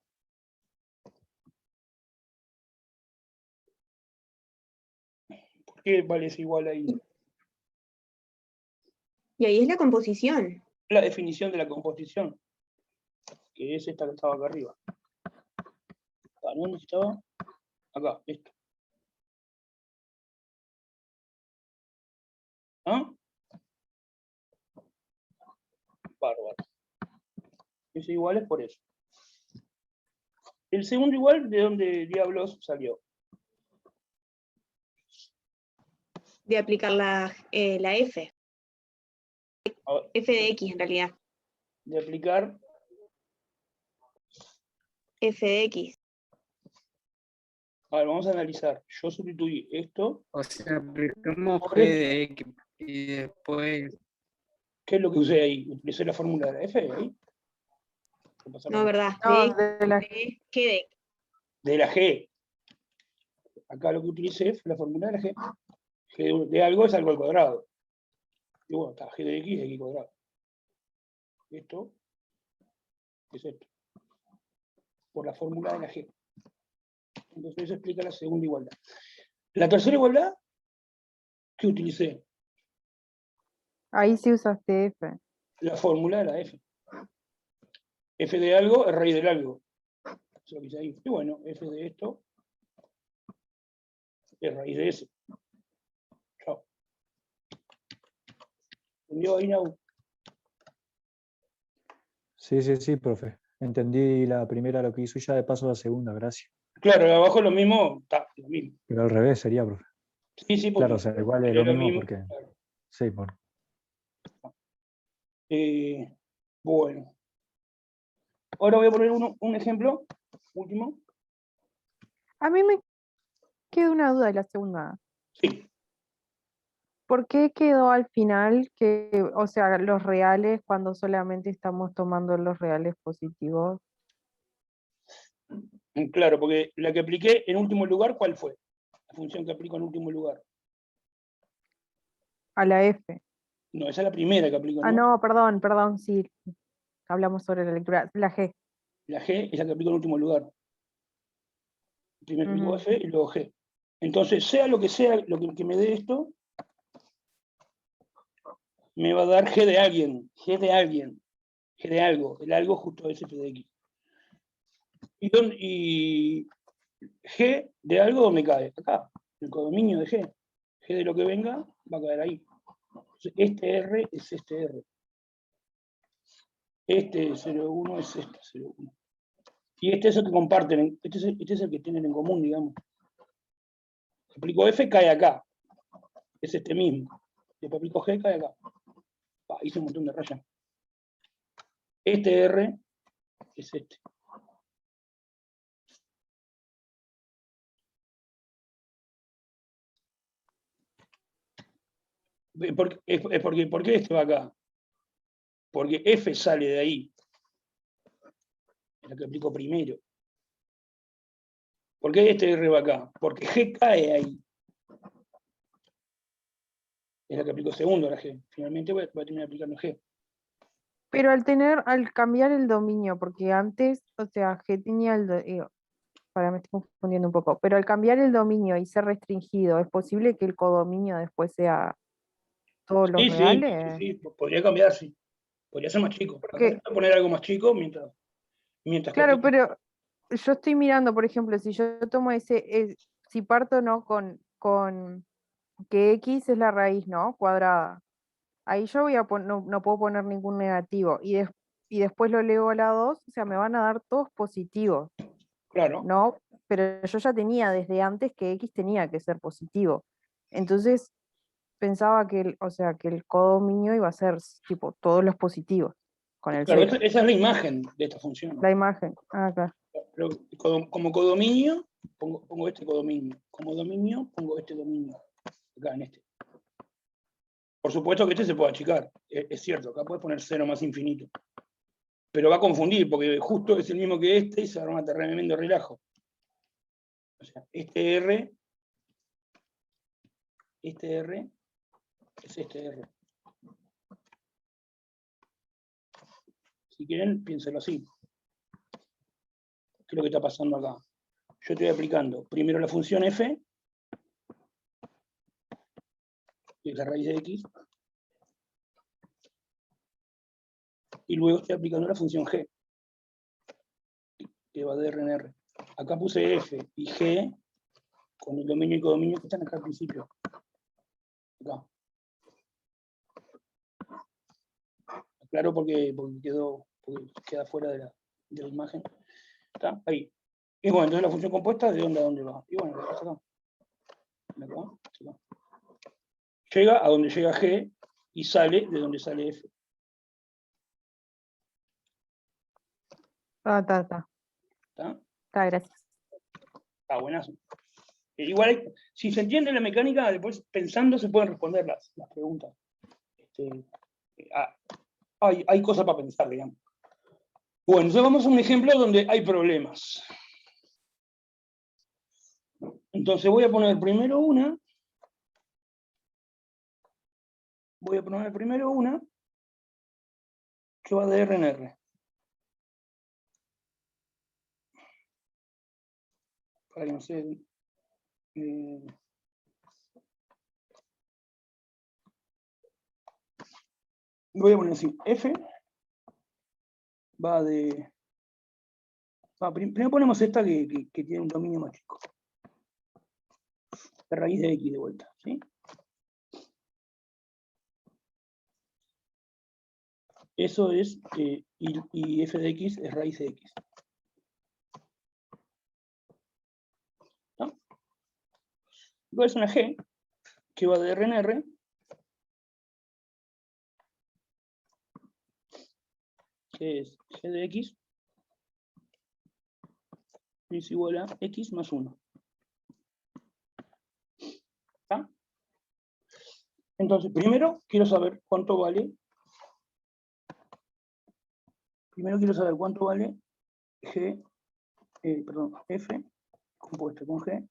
¿Por qué vale igual ahí? Y ahí es la composición. La definición de la composición, que es esta que estaba acá arriba. ¿Dónde estaba? Acá, esto. ¿Ah? Bárbaro. Ese igual es por eso. El segundo igual, ¿de dónde diablos salió? De aplicar la F. A ver, F de X en realidad. de aplicar, F de X. a ver, vamos a analizar. Yo sustituí esto, O sea, aplicamos Por G de X y después ¿qué es lo que usé ahí? ¿Utilicé la fórmula de la F ahí? ¿Qué pasa No, con- ¿verdad? No, De de la G de X. De la G. Acá lo que utilicé fue la fórmula de la G. G de algo es algo al cuadrado. Y bueno, está G de X es X cuadrado. Esto es esto. Por la fórmula de la G. Entonces eso explica la segunda igualdad. La tercera igualdad, ¿qué utilicé? ahí sí usaste F. La fórmula de la F. F de algo es raíz del algo. Eso es lo que hice ahí. Y bueno, F de esto es raíz de S. Chao. ¿Entendió ahí, Nau? Sí, profe. Entendí la primera lo que hizo y ya de paso la segunda, gracias. Claro, abajo lo mismo, está, lo mismo. Pero al revés sería, profe. Sí, porque Claro, o sea, igual es lo mismo porque... claro. Sí, por... Bueno. Ahora voy a poner un ejemplo, último. A mí me queda una duda de la segunda. Sí, ¿Por qué quedó al final que, o sea, los reales cuando solamente estamos tomando los reales positivos? claro, porque la que apliqué en último lugar, ¿cuál fue? La función que aplico en último lugar. A la F. No, esa es la primera que aplico, Ah, ¿no? no, perdón, sí. Hablamos sobre la lectura. La G. La G es la que aplico en último lugar. Primero aplico Ujú. F y luego G. Entonces, sea lo que me dé esto, me va a dar G de alguien, G de alguien, G de algo, el algo justo es F de X. Y G de algo, ¿dónde cae? Acá, el codominio de G. G de lo que venga va a caer ahí. Entonces, este R es este R. Este 0,1 es este 0,1. Y este es el que comparten, este es el que tienen en común, digamos. Aplico F, cae acá. Es este mismo. Después aplico G, cae acá. Hice un montón de rayas. Este R es este. ¿Por qué este va acá? Porque F sale de ahí. Es la que aplico primero. ¿Por qué este R va acá? Porque G cae ahí. Es la que aplico segundo, la G. Finalmente voy a terminar aplicando G. Pero al cambiar el dominio, porque antes, o sea, G tenía para me estoy confundiendo un poco, pero al cambiar el dominio y ser restringido, ¿es posible que el codominio después sea todos los Sí, reales? sí, podría cambiar, sí. Podría ser más chico. Acá se Porque, puede poner algo más chico mientras que claro, pero yo estoy mirando, por ejemplo, si yo tomo si parto, ¿no? Con que X es la raíz, ¿no? Cuadrada. Ahí yo no puedo poner ningún negativo. Y después lo leo a la 2, o sea, me van a dar todos positivos, claro. ¿no? Pero yo ya tenía desde antes que X tenía que ser positivo. Entonces pensaba o sea, que el codominio iba a ser tipo todos los positivos con el Claro, 0. esa es la imagen de esta función. La imagen. Acá. Pero como codominio, pongo este codominio. Como dominio, pongo este dominio. Acá en este. Por supuesto que este se puede achicar. Es cierto, acá puedes poner 0 más infinito. Pero va a confundir, porque justo es el mismo que este y se arma tremendo relajo. O sea, este R es este R. Si quieren, piénselo así. ¿Qué es lo que está pasando acá? Yo estoy aplicando primero la función f, que es la raíz de x, y luego estoy aplicando la función g, que va de R en R. Acá puse f y g con el dominio y codominio que están acá al principio. Acá. Claro, porque queda fuera de la imagen. ¿Está? Ahí. Y bueno, entonces la función compuesta, ¿de dónde a dónde va? Y bueno, la pasa acá. Acá. Llega a donde llega G y sale de donde sale F. Está, gracias. Está buenazo. Igual, si se entiende la mecánica, después pensando se pueden responder las preguntas. Hay cosas para pensar, digamos. Bueno, entonces vamos a un ejemplo donde hay problemas. Entonces voy a poner primero una. Que va de R en R. Para que no sé. Voy a poner así. F va de. Primero ponemos esta que tiene un dominio más chico. La raíz de X de vuelta. ¿Sí? Eso es, y f de x es raíz de x. ¿No? Luego es una g que va de R en R, que es g de x es igual a x más 1. ¿Está? Entonces, primero quiero saber cuánto vale. F compuesto con g,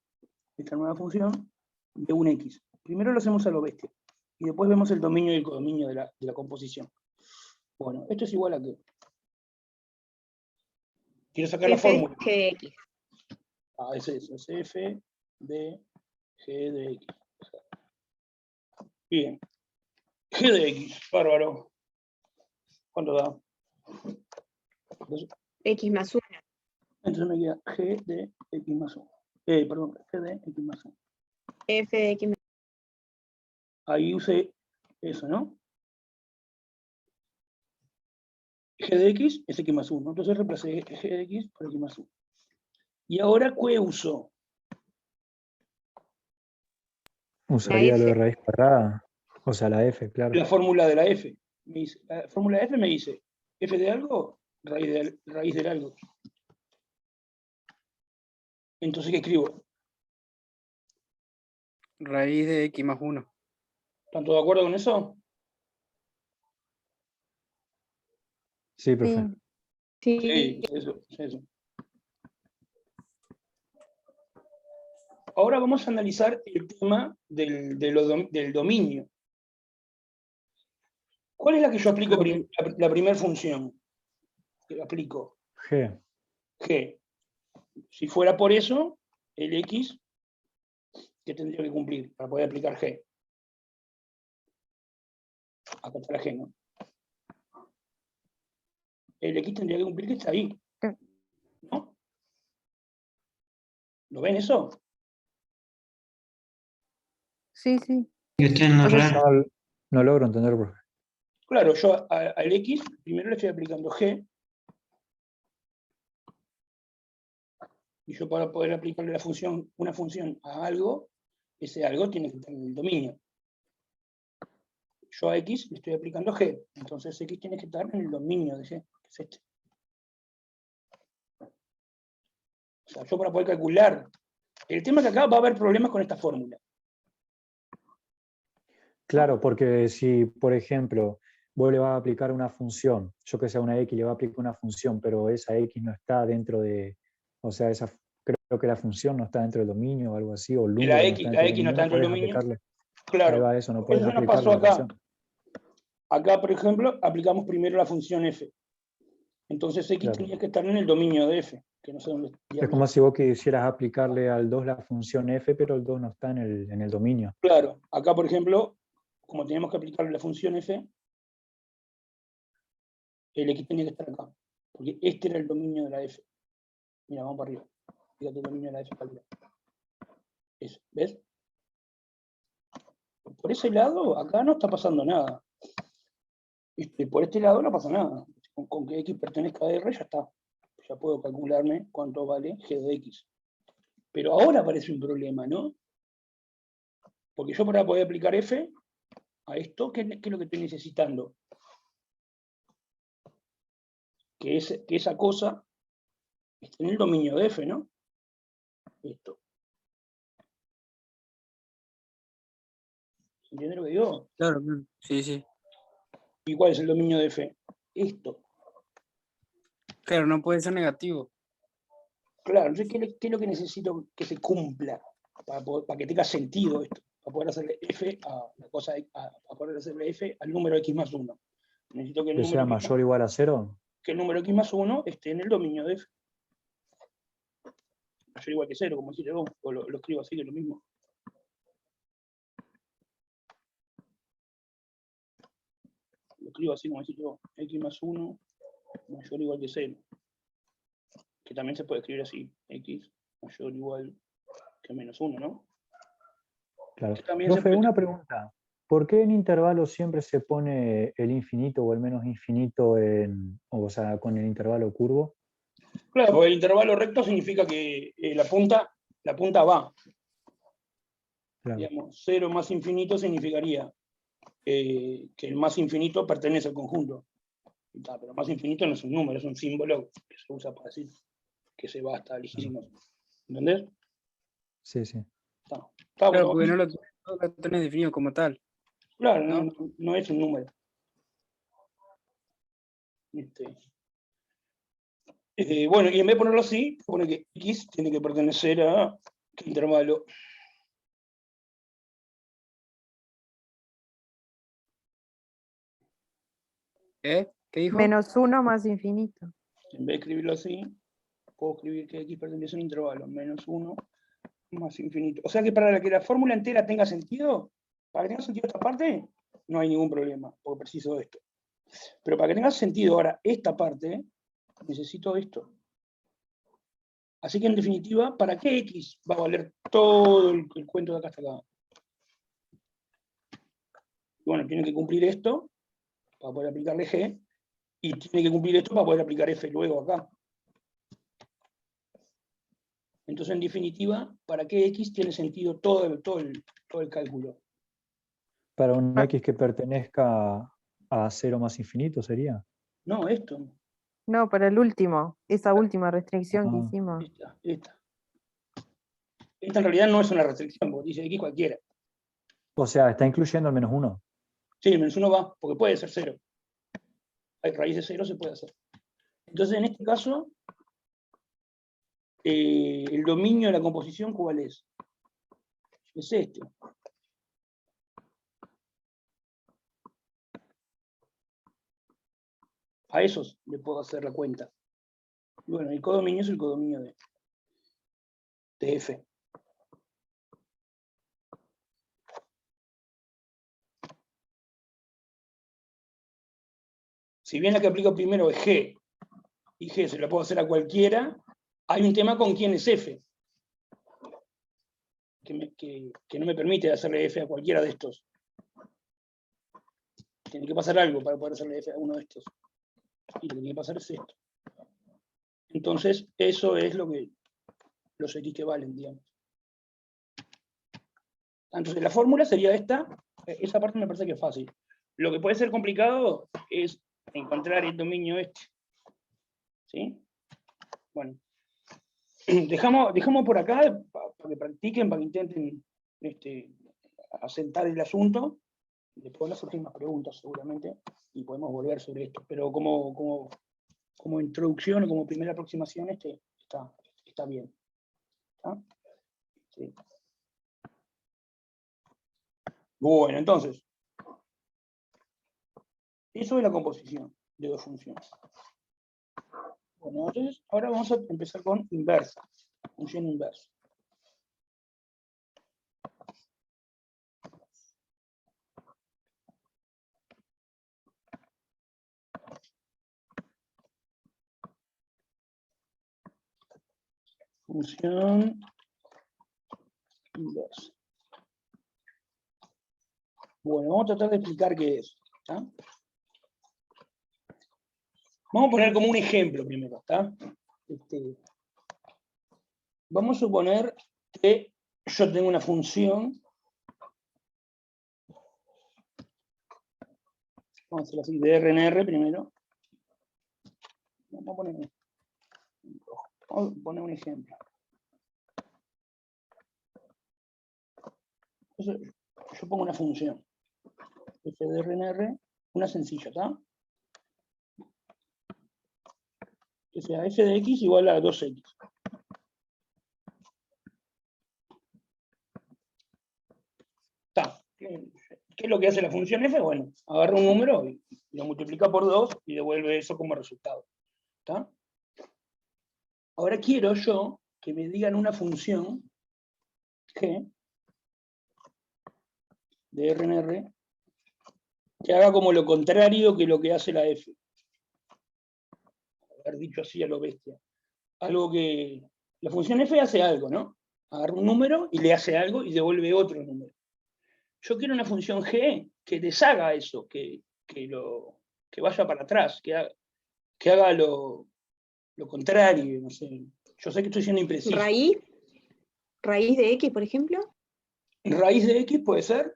esta nueva función, de un x. Primero lo hacemos a lo bestia, y después vemos el dominio y el codominio de la composición. Bueno, esto es igual a qué. Quiero sacar la F de fórmula. G de X. Es eso, es f de g de x. Bien. G de x, bárbaro. ¿Cuánto da? X más 1. Entonces me queda g de x más 1. Perdón, g de x más 1. F de X más Ahí usé eso, ¿no? G de x es x más 1. Entonces reemplacé g de x por x más 1. Y ahora, ¿qué uso? Usaría lo de F. raíz cuadrada. O sea, la F, claro. La fórmula de la f. La fórmula de f me dice f de algo, raíz del algo. Entonces, ¿qué escribo? Raíz de X más 1. ¿Están todos de acuerdo con eso? Sí, profe. Sí, eso. Ahora vamos a analizar el tema del dominio. ¿Cuál es la que yo aplico, Creo que- la primera función? Que aplico G. G. Si fuera por eso, el X, ¿qué tendría que cumplir para poder aplicar G? Acá está la G, ¿no? El X tendría que cumplir que está ahí. ¿No? ¿Lo ven eso? Sí, sí. Que esté en la O sea, red. No, no logro entender, profe. Claro, yo al X primero le estoy aplicando G. Y yo para poder aplicarle una función a algo, ese algo tiene que estar en el dominio. Yo a X le estoy aplicando G. Entonces X tiene que estar en el dominio de G, que es este. O sea, yo para poder calcular. El tema es que acá va a haber problemas con esta fórmula. Claro, porque si, por ejemplo, vos le vas a aplicar una función, yo que sea una X le va a aplicar una función, pero esa X no está dentro de, o sea, creo que la función no está dentro del dominio o algo así, o el número La no X, está la dentro del X no dominio, está no dentro del podés dominio. aplicarle. Ahí Claro. va eso, no podés Eso nos aplicarle pasó la acá. función. Acá, por ejemplo, aplicamos primero la función f. Entonces X Claro. tenía que estar en el dominio de f, que no sé dónde. Es como si vos quisieras aplicarle al 2 la función f, pero el 2 no está en el dominio. Claro, acá, por ejemplo, como teníamos que aplicarle la función f, el X tenía que estar acá, porque este era el dominio de la f. Mira, vamos para arriba. Fíjate el dominio de la f para arriba. Eso, ¿ves? Por ese lado, acá no está pasando nada. Por este lado no pasa nada. Con que X pertenezca a R ya está. Ya puedo calcularme cuánto vale G de X. Pero ahora aparece un problema, ¿no? Porque yo para poder aplicar F a esto, ¿qué es lo que estoy necesitando? Que esa cosa esté en el dominio de F, ¿no? Esto. ¿Entiendes lo que digo? Claro, claro. Sí, sí. ¿Y cuál es el dominio de F? Esto. Claro, no puede ser negativo. Claro, entonces, ¿qué es lo que necesito que se cumpla para que tenga sentido esto? Para poder hacerle F a la cosa, para poder hacerle F al número X más 1. Necesito que el Que sea número, mayor o igual a 0. que el número X más 1 esté en el dominio de F. Mayor o igual que 0, como decís vos, o lo escribo así, que es lo mismo. Lo escribo así, como decís vos, X más 1 mayor o igual que 0. Que también se puede escribir así, X mayor o igual que menos 1, ¿no? Claro. Que también se Profe, puede una pregunta. ¿Por qué en intervalo siempre se pone el infinito o el menos infinito o sea, con el intervalo curvo? Claro, porque el intervalo recto significa que la punta va. Claro. Digamos, 0 más infinito significaría que el más infinito pertenece al conjunto. Pero más infinito no es un número, es un símbolo que se usa para decir que se va hasta lejísimos. ¿Entendés? Sí, sí. Está Claro, bueno. porque no lo tenés definido como tal. Claro, ¿no? no es un número. Bueno, y en vez de ponerlo así, pone que X tiene que pertenecer a ¿qué intervalo? ¿Qué dijo? menos 1 más infinito. En vez de escribirlo así, puedo escribir que X pertenece a un intervalo, menos 1 más infinito. O sea que para que la fórmula entera tenga sentido, para que tenga sentido esta parte, no hay ningún problema, porque preciso esto. Pero para que tenga sentido ahora esta parte, necesito esto. Así que en definitiva, ¿para qué X va a valer todo el cuento de acá hasta acá? Bueno, tiene que cumplir esto para poder aplicarle G, y tiene que cumplir esto para poder aplicar F luego acá. Entonces, en definitiva, ¿para qué X tiene sentido todo el cálculo? Para un Ah. X que pertenezca a 0 más infinito sería. No, esto. No, para el último, esa última restricción que Ah. hicimos. Esta. Esta en realidad no es una restricción, porque dice X cualquiera. O sea, está incluyendo el menos 1. Sí, el menos 1 va, porque puede ser 0. Hay raíz de 0, se puede hacer. Entonces, en este caso, el dominio de la composición, ¿cuál es? Es este. A esos le puedo hacer la cuenta. Y bueno, el codominio es el codominio de F. Si bien la que aplico primero es G, y G se la puedo hacer a cualquiera, hay un tema con quién es F, que no me permite hacerle F a cualquiera de estos. Tiene que pasar algo para poder hacerle F a uno de estos. Y lo que tiene que pasar es esto. Entonces, eso es lo que los X que valen, digamos. Entonces, la fórmula sería esta. Esa parte me parece que es fácil. Lo que puede ser complicado es encontrar el dominio este. ¿Sí? Bueno. Dejamos por acá para que practiquen, para que intenten asentar el asunto. Después van a surgir más preguntas, seguramente, y podemos volver sobre esto. Pero como introducción o como primera aproximación, está bien. ¿Está? Sí. Bueno, entonces, eso es la composición de dos funciones. Bueno, entonces, ahora vamos a empezar con inversa, función inversa. Función inversa. Bueno, vamos a tratar de explicar qué es. ¿Está? Vamos a poner como un ejemplo primero. ¿Está? Vamos a suponer que yo tengo una función. Vamos a hacerlo así, de RNR primero. Vamos a poner un ejemplo. Entonces, yo pongo una función. F de RNR, una sencilla, ¿está? Que sea f de x igual a 2x. ¿Está? ¿Qué es lo que hace la función f? Bueno, agarra un número y lo multiplica por 2 y devuelve eso como resultado. ¿Está? Ahora quiero yo que me digan una función g de RNR que haga como lo contrario que lo que hace la f. Haber dicho así a lo bestia. Algo que... La función f hace algo, ¿no? Agarra un número y le hace algo y devuelve otro número. Yo quiero una función g que deshaga eso, que vaya para atrás, que haga lo contrario, no sé. Yo sé que estoy siendo impreciso. ¿Raíz de x, por ejemplo? Raíz de x puede ser.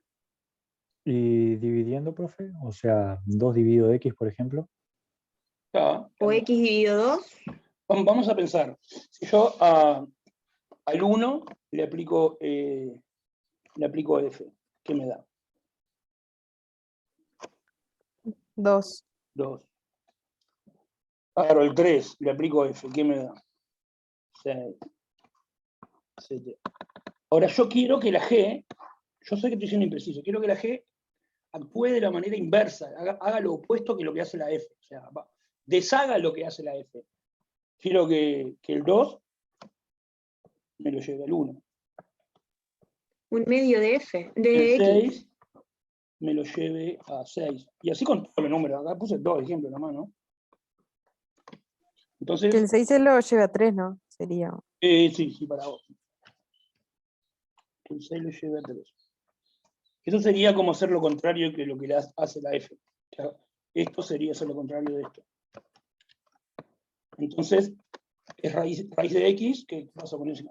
¿Y dividiendo, profe? O sea, 2 dividido x, por ejemplo. ¿O x dividido 2? Vamos a pensar. Si yo al 1 le aplico f, ¿qué me da? 2. 2. Agarro el 3, le aplico f, ¿qué me da? 6. 7. Ahora yo quiero que la g, yo sé que estoy siendo impreciso, quiero que la g actúe de la manera inversa, haga lo opuesto que lo que hace la f, o sea, deshaga lo que hace la f. Quiero que el 2 me lo lleve al 1. Un medio de f, El de x. 6 me lo lleve a 6. Y así con todos los números, acá puse 2 ejemplos nomás, ¿no? Entonces, Que el 6 se lo lleve a 3, ¿no? Sería. sí, para vos. El 6 lo lleve a 3. Eso sería como hacer lo contrario que lo que le hace la f. Claro, esto sería hacer lo contrario de esto. Entonces, es raíz de x, ¿qué pasa con eso?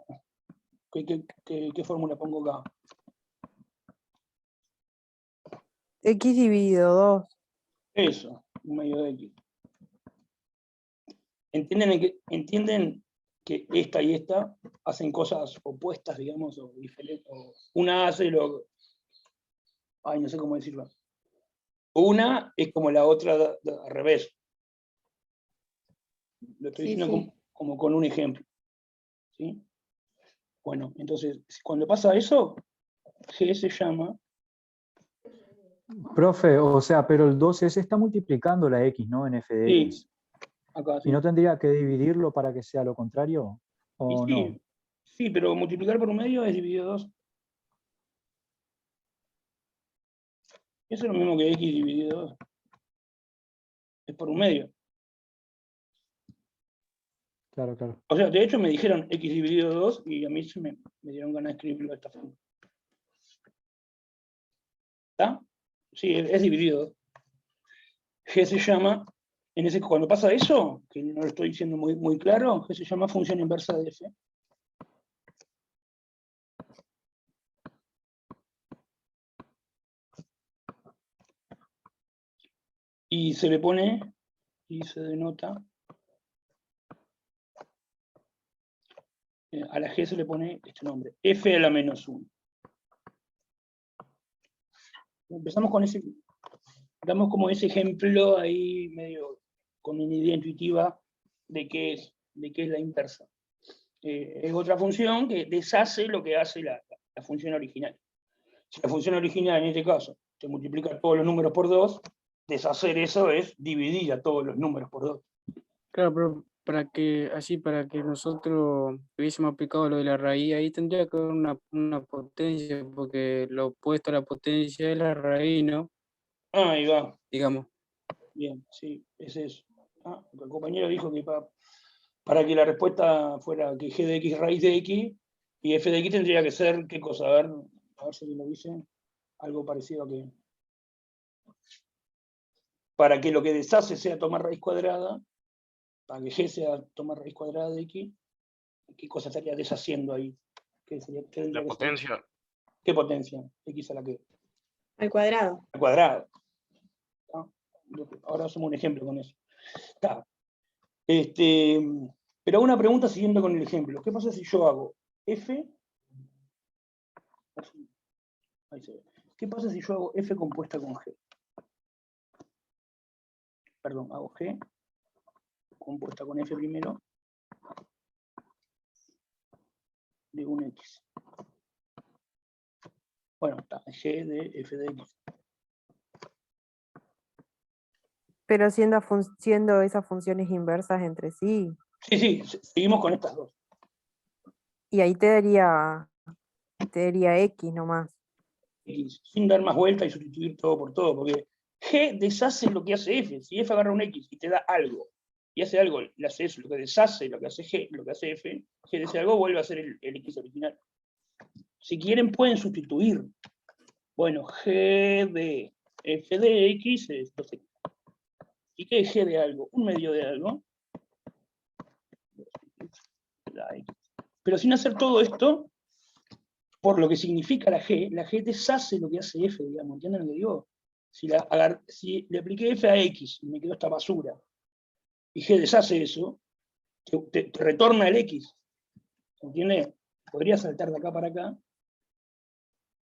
¿Qué fórmula pongo acá? X dividido 2. Eso, un medio de x. ¿Entienden que esta y esta hacen cosas opuestas, digamos, o diferentes? Una hace lo... Ay, no sé cómo decirlo. Una es como la otra al revés. Lo estoy diciendo sí. como con un ejemplo. ¿Sí? Bueno, entonces, cuando pasa eso, G se llama Profe, o sea, pero el 2 se está multiplicando la x, ¿no? En f de Sí, x. acá ¿Y sí. no tendría que dividirlo para que sea lo contrario? Y ¿O sí, no? sí, pero multiplicar por un medio es dividido 2. Eso es lo mismo que x dividido 2. Es por un medio. Claro, claro. O sea, de hecho me dijeron x dividido 2 y a mí se me dieron ganas de escribirlo de esta forma. ¿Está? Sí, es dividido 2. G se llama, cuando pasa eso, que no lo estoy diciendo muy claro, G se llama función inversa de f. Y se le pone, y se denota, a la G se le pone este nombre, f a la menos 1. Empezamos con ese, damos como ese ejemplo ahí medio con una idea intuitiva de qué es la inversa. Es otra función que deshace lo que hace la función original. Si la función original en este caso te multiplica todos los números por 2, deshacer eso es dividir a todos los números por 2. Claro, pero para que nosotros hubiésemos aplicado lo de la raíz, ahí tendría que haber una potencia, porque lo opuesto a la potencia es la raíz, ¿no? Ahí va. Digamos. Bien, sí, es eso. El compañero dijo que para que la respuesta fuera que g de x raíz de x, y f de x tendría que ser, ¿qué cosa? A ver si me lo dicen. Algo parecido a que... Para que lo que deshace sea tomar raíz cuadrada, para que g sea tomar raíz cuadrada de x, ¿qué cosa estaría deshaciendo ahí? ¿Qué sería? La potencia. ¿Qué potencia? X a la que... Al cuadrado. Al cuadrado. ¿Está? Ahora hacemos un ejemplo con eso. Está. Pero una pregunta siguiendo con el ejemplo. ¿Qué pasa si yo hago f? Ahí se ve. ¿Qué pasa si yo hago f compuesta con g? Perdón, hago g compuesta con f primero de un x. Bueno, está, g de f de x. Pero siendo esas funciones inversas entre sí. Sí, seguimos con estas dos. Y ahí te daría X nomás. X, sin dar más vuelta y sustituir todo por todo, porque g deshace lo que hace f. Si f agarra un x y te da algo, y hace algo, le hace eso, lo que deshace, lo que hace g, lo que hace f, g de ese algo vuelve a ser el x original. Si quieren pueden sustituir. Bueno, g de f de x es 2x. ¿Y qué es g de algo? Un medio de algo. Pero sin hacer todo esto, por lo que significa la G deshace lo que hace f, digamos, ¿entienden lo que digo? Si le apliqué f a x y me quedó esta basura, y g deshace eso, te retorna el x. ¿Entiendes? Podría saltar de acá para acá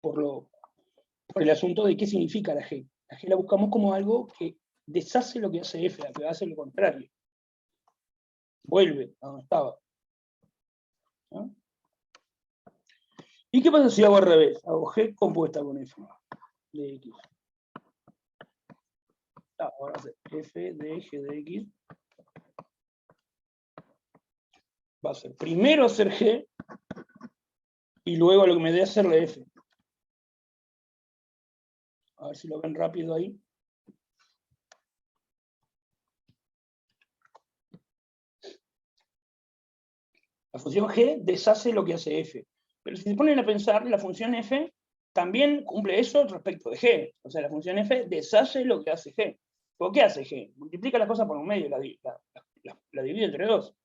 por el asunto de qué significa la G. La G la buscamos como algo que deshace lo que hace f, que hace lo contrario. Vuelve a donde estaba. ¿No? ¿Y qué pasa si hago al revés? Hago G compuesta con f de x. Ahora hace f de g de x. Va a ser primero hacer g y luego lo que me dé hacerle f. A ver si lo ven rápido ahí. La función g deshace lo que hace f. Pero si se ponen a pensar, la función f también cumple eso respecto de g. O sea, la función f deshace lo que hace g. ¿Por qué hace g? Multiplica las cosas por un medio, la divide entre 2.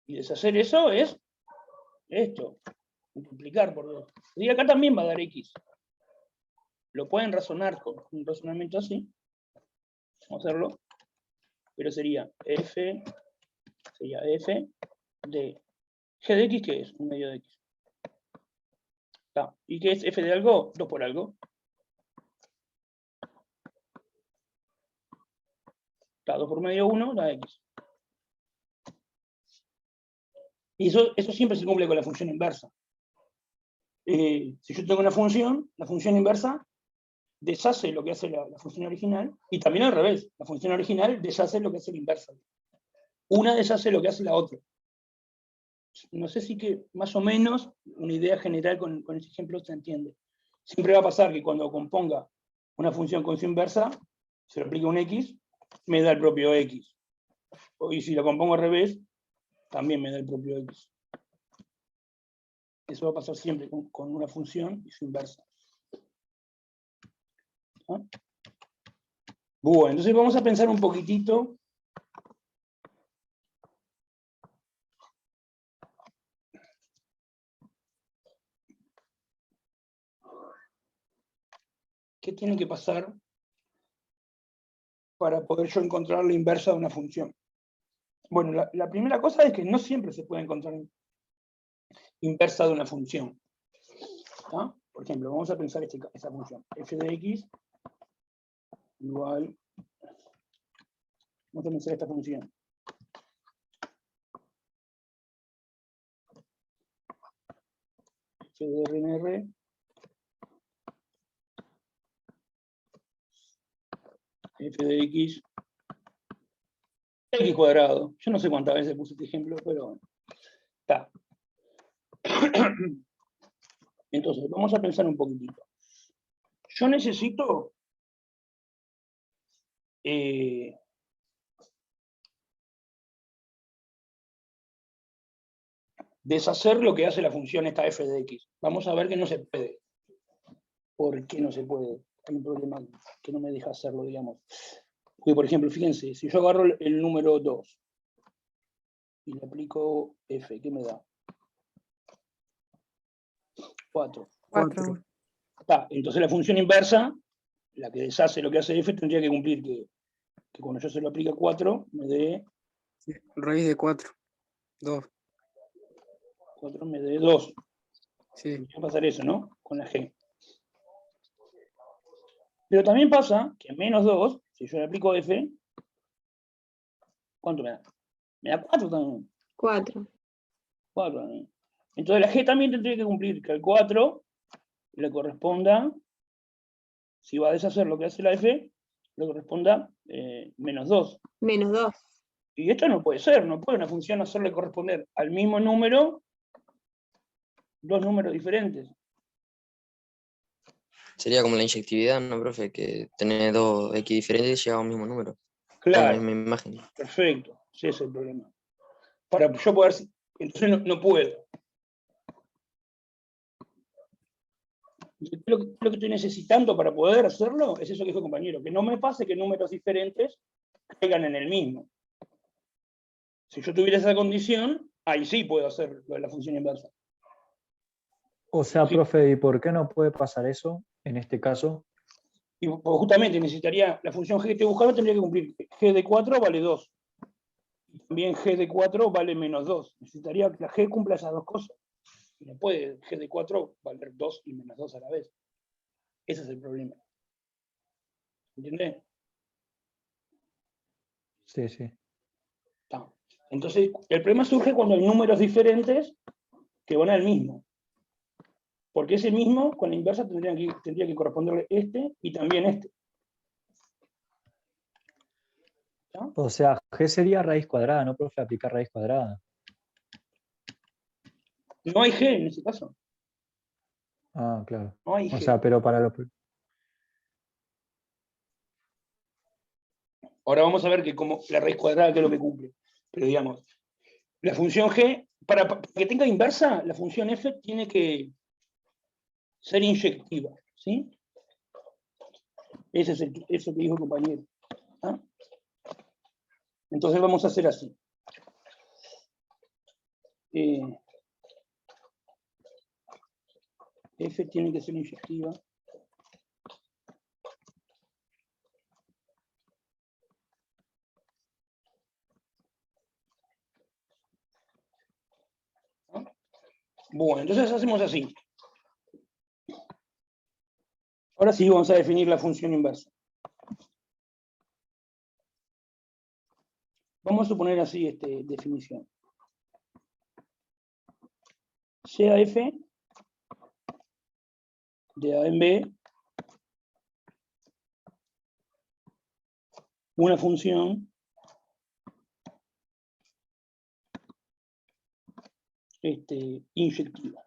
Y deshacer eso es esto, multiplicar por 2. Y acá también va a dar x. Lo pueden razonar con un razonamiento así. Vamos a hacerlo. Pero sería f de g de x, ¿qué es? Un medio de x. ¿Y qué es f de algo? 2 por algo. Está, 2 por medio 1 da x. Y eso siempre se cumple con la función inversa. Si yo tengo una función, la función inversa deshace lo que hace la función original, y también al revés, la función original deshace lo que hace la inversa. Una deshace lo que hace la otra. No sé si que más o menos una idea general con este ejemplo se entiende. Siempre va a pasar que cuando componga una función con su inversa, se le aplica un x, me da el propio x. Y si lo compongo al revés, también me da el propio x. Eso va a pasar siempre con una función y su inversa. ¿Ah? Bueno, entonces vamos a pensar un poquitito. ¿Qué tiene que pasar para poder yo encontrar la inversa de una función? Bueno, la primera cosa es que no siempre se puede encontrar inversa de una función. ¿Ah? Por ejemplo, vamos a pensar esta función. F de x igual... Vamos a pensar esta función. F de RNR f de x cuadrado. Yo no sé cuántas veces puse este ejemplo, pero bueno. Está. Entonces, vamos a pensar un poquitito. Yo necesito deshacer lo que hace la función esta f de x. Vamos a ver que no se puede. ¿Por qué no se puede? Hay un problema que no me deja hacerlo, digamos. Porque, por ejemplo, fíjense, si yo agarro el número 2 y le aplico f, ¿qué me da? 4. 4. Está, entonces la función inversa, la que deshace lo que hace f, tendría que cumplir que cuando yo se lo aplique a 4, me dé... Sí, raíz de 4. 2. 4 me dé 2. Sí. Va a pasar eso, ¿no? Con la g. Pero también pasa que menos 2, si yo le aplico f, ¿cuánto me da? Me da 4 también. 4. 4 también. Entonces la g también tendría que cumplir que al 4 le corresponda, si va a deshacer lo que hace la f, le corresponda menos 2. Menos 2. Y esto no puede ser, no puede una función hacerle corresponder al mismo número dos números diferentes. Sería como la inyectividad, ¿no, profe? Que tenés dos X diferentes y llega a un mismo número. A la Claro, misma imagen. perfecto, ese es el problema. Para yo poder, entonces no puedo. Lo que estoy necesitando para poder hacerlo es eso que dijo el compañero, que no me pase que números diferentes caigan en el mismo. Si yo tuviera esa condición, ahí sí puedo hacer lo de la función inversa. O sea, Sí. profe, ¿y por qué no puede pasar eso en este caso? Y pues, justamente necesitaría, la función g que estoy buscando tendría que cumplir g de 4 vale 2. Y también g de 4 vale menos 2. Necesitaría que la g cumpla esas dos cosas. Y no puede g de 4 valer 2 y menos 2 a la vez. Ese es el problema. ¿Entendés? Sí, sí. Está. Entonces, el problema surge cuando hay números diferentes que van al mismo. Porque ese mismo, con la inversa, tendría que corresponderle este y también este. ¿No? O sea, G sería raíz cuadrada, ¿no, profe? Aplicar raíz cuadrada. No hay g en ese caso. Ah, claro. No hay O g. sea, pero para los... Ahora vamos a ver que como la raíz cuadrada, que es lo que cumple. Pero digamos, la función g, para que tenga inversa, la función f tiene que ser inyectiva. ¿Sí? Ese es eso que dijo el compañero. ¿Ah? Entonces vamos a hacer así. F tiene que ser inyectiva. ¿Ah? Bueno, entonces hacemos así. Ahora sí vamos a definir la función inversa. Vamos a suponer así definición. Sea f de a en b una función inyectiva.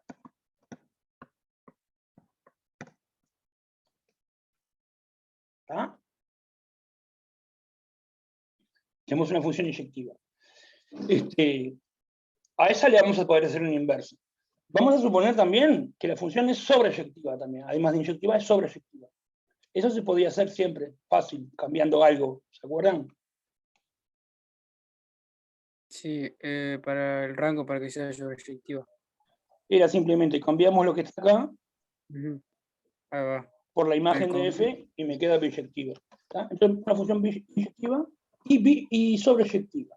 ¿Está? Tenemos una función inyectiva. A esa le vamos a poder hacer una inversa. Vamos a suponer también que la función es sobreyectiva también. Además de inyectiva, es sobreyectiva. Eso se podía hacer siempre, fácil, cambiando algo. ¿Se acuerdan? Sí, para el rango, para que sea sobreyectiva. Era simplemente cambiamos lo que está acá Ujú. Ahí va. por la imagen de con- f y me queda biyectiva. ¿Está? Entonces, una función biyectiva y sobreyectiva.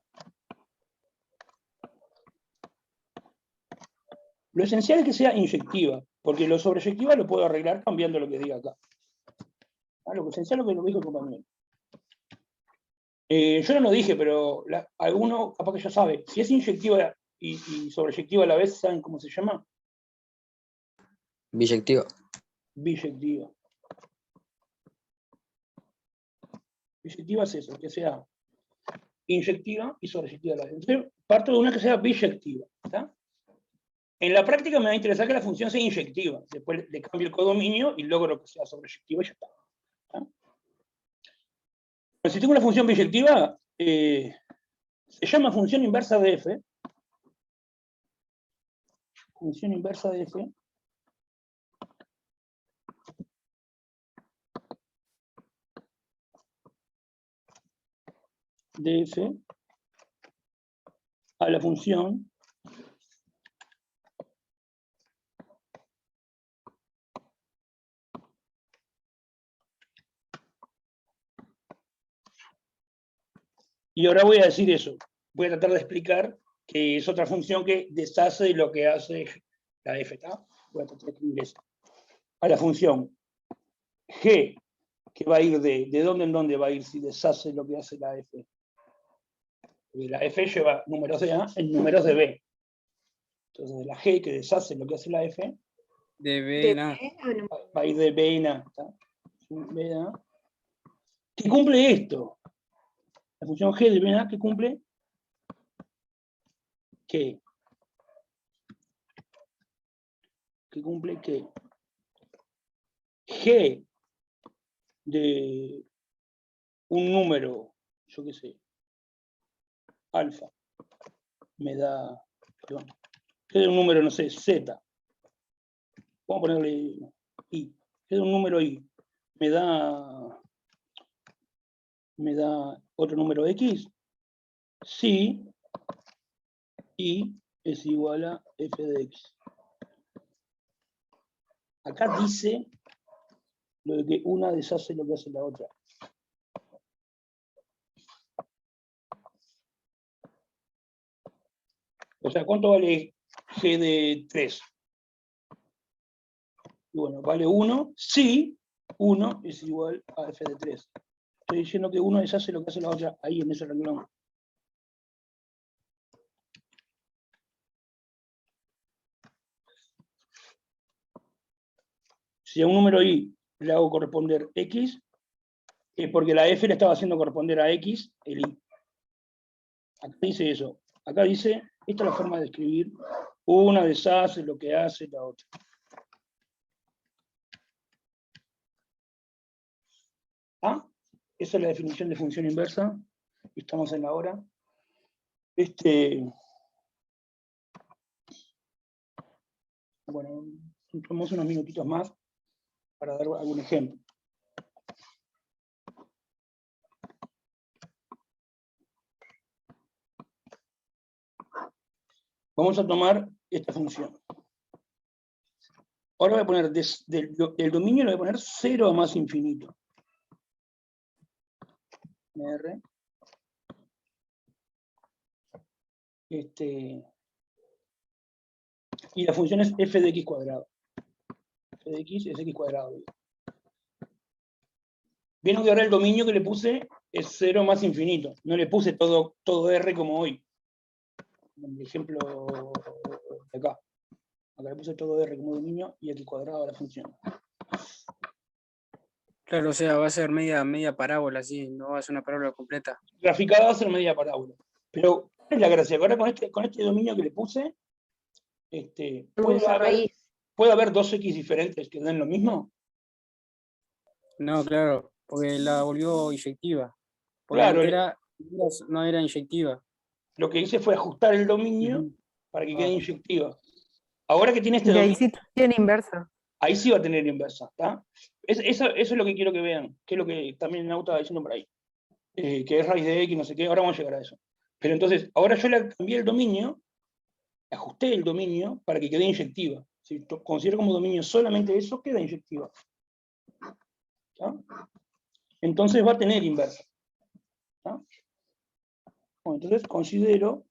Lo esencial es que sea inyectiva, porque lo sobreyectiva lo puedo arreglar cambiando lo que diga acá. Lo esencial es lo que lo dijo el compañero. Yo no lo dije, pero alguno capaz que ya sabe. Si es inyectiva y sobreyectiva a la vez, ¿saben cómo se llama? Biyectiva. Biyectiva. Biyectiva es eso, que sea inyectiva y sobreyectiva a la vez. Entonces, parto de una que sea biyectiva. ¿Está? En la práctica me va a interesar que la función sea inyectiva. Después le cambio el codominio y logro que sea sobreyectiva y ya está. ¿Está? Pero si tengo una función biyectiva, se llama función inversa de f. Función inversa de f. De f a la función y ahora voy a decir eso. Voy a tratar de explicar que es otra función que deshace lo que hace la f. ¿Tá? Voy a tratar de escribir eso. A la función g, que va a ir de dónde en dónde va a ir si deshace lo que hace la f. Porque la f lleva números de a en números de b. Entonces la g que deshace lo que hace la f De B en A. va a ir de b en a. ¿Tá? B en a. ¿Qué cumple esto? La función g de b en a, ¿qué cumple? Que cumple que g de un número, yo qué sé, alfa, me da, perdón, g de un número, no sé, z, vamos a ponerle i, g de un número i, me da otro número x, si i es igual a f de x. Acá dice lo de que una deshace lo que hace la otra. O sea, ¿cuánto vale g de 3? Y bueno, vale 1 si 1 es igual a f de 3. Estoy diciendo que uno deshace lo que hace la otra ahí en ese renglón. Si a un número i le hago corresponder x, es porque la f le estaba haciendo corresponder a x el i. Acá dice eso. Acá dice, esta es la forma de escribir, una deshace lo que hace la otra. ¿Ah? Esa es la definición de función inversa. Estamos en la hora. Bueno, tomamos unos minutitos más para dar algún ejemplo. Vamos a tomar esta función. Ahora voy a poner del dominio, le voy a poner 0 a más infinito. R. Y la función es f de x cuadrado. F de x es x cuadrado. Vieron que ahora el dominio que le puse es 0 más infinito. No le puse todo R como hoy. En el ejemplo de acá. Acá le puse todo R como dominio y x cuadrado a la función. Claro, o sea, va a ser media parábola, así, no va a ser una parábola completa. Graficada va a ser media parábola. Pero, ¿cuál es la gracia? Ahora con este dominio que le puse, Usa raíz. ¿puede haber dos X diferentes que den lo mismo? No, claro, porque la volvió inyectiva. Porque Claro, no era inyectiva. lo que hice fue ajustar el dominio Ujú. para que quede inyectiva. Ahora que tiene este Y ahí dominio, sí tiene inversa. ahí sí va a tener inversa, ¿está? Eso es lo que quiero que vean, que es lo que también Nauta estaba diciendo por ahí, que es raíz de X, no sé qué, ahora vamos a llegar a eso. Pero entonces, ahora yo le cambié el dominio, ajusté el dominio para que quede inyectiva. Si considero como dominio solamente eso, queda inyectiva. ¿Está? Entonces va a tener inversa. ¿Está? Bueno, entonces considero,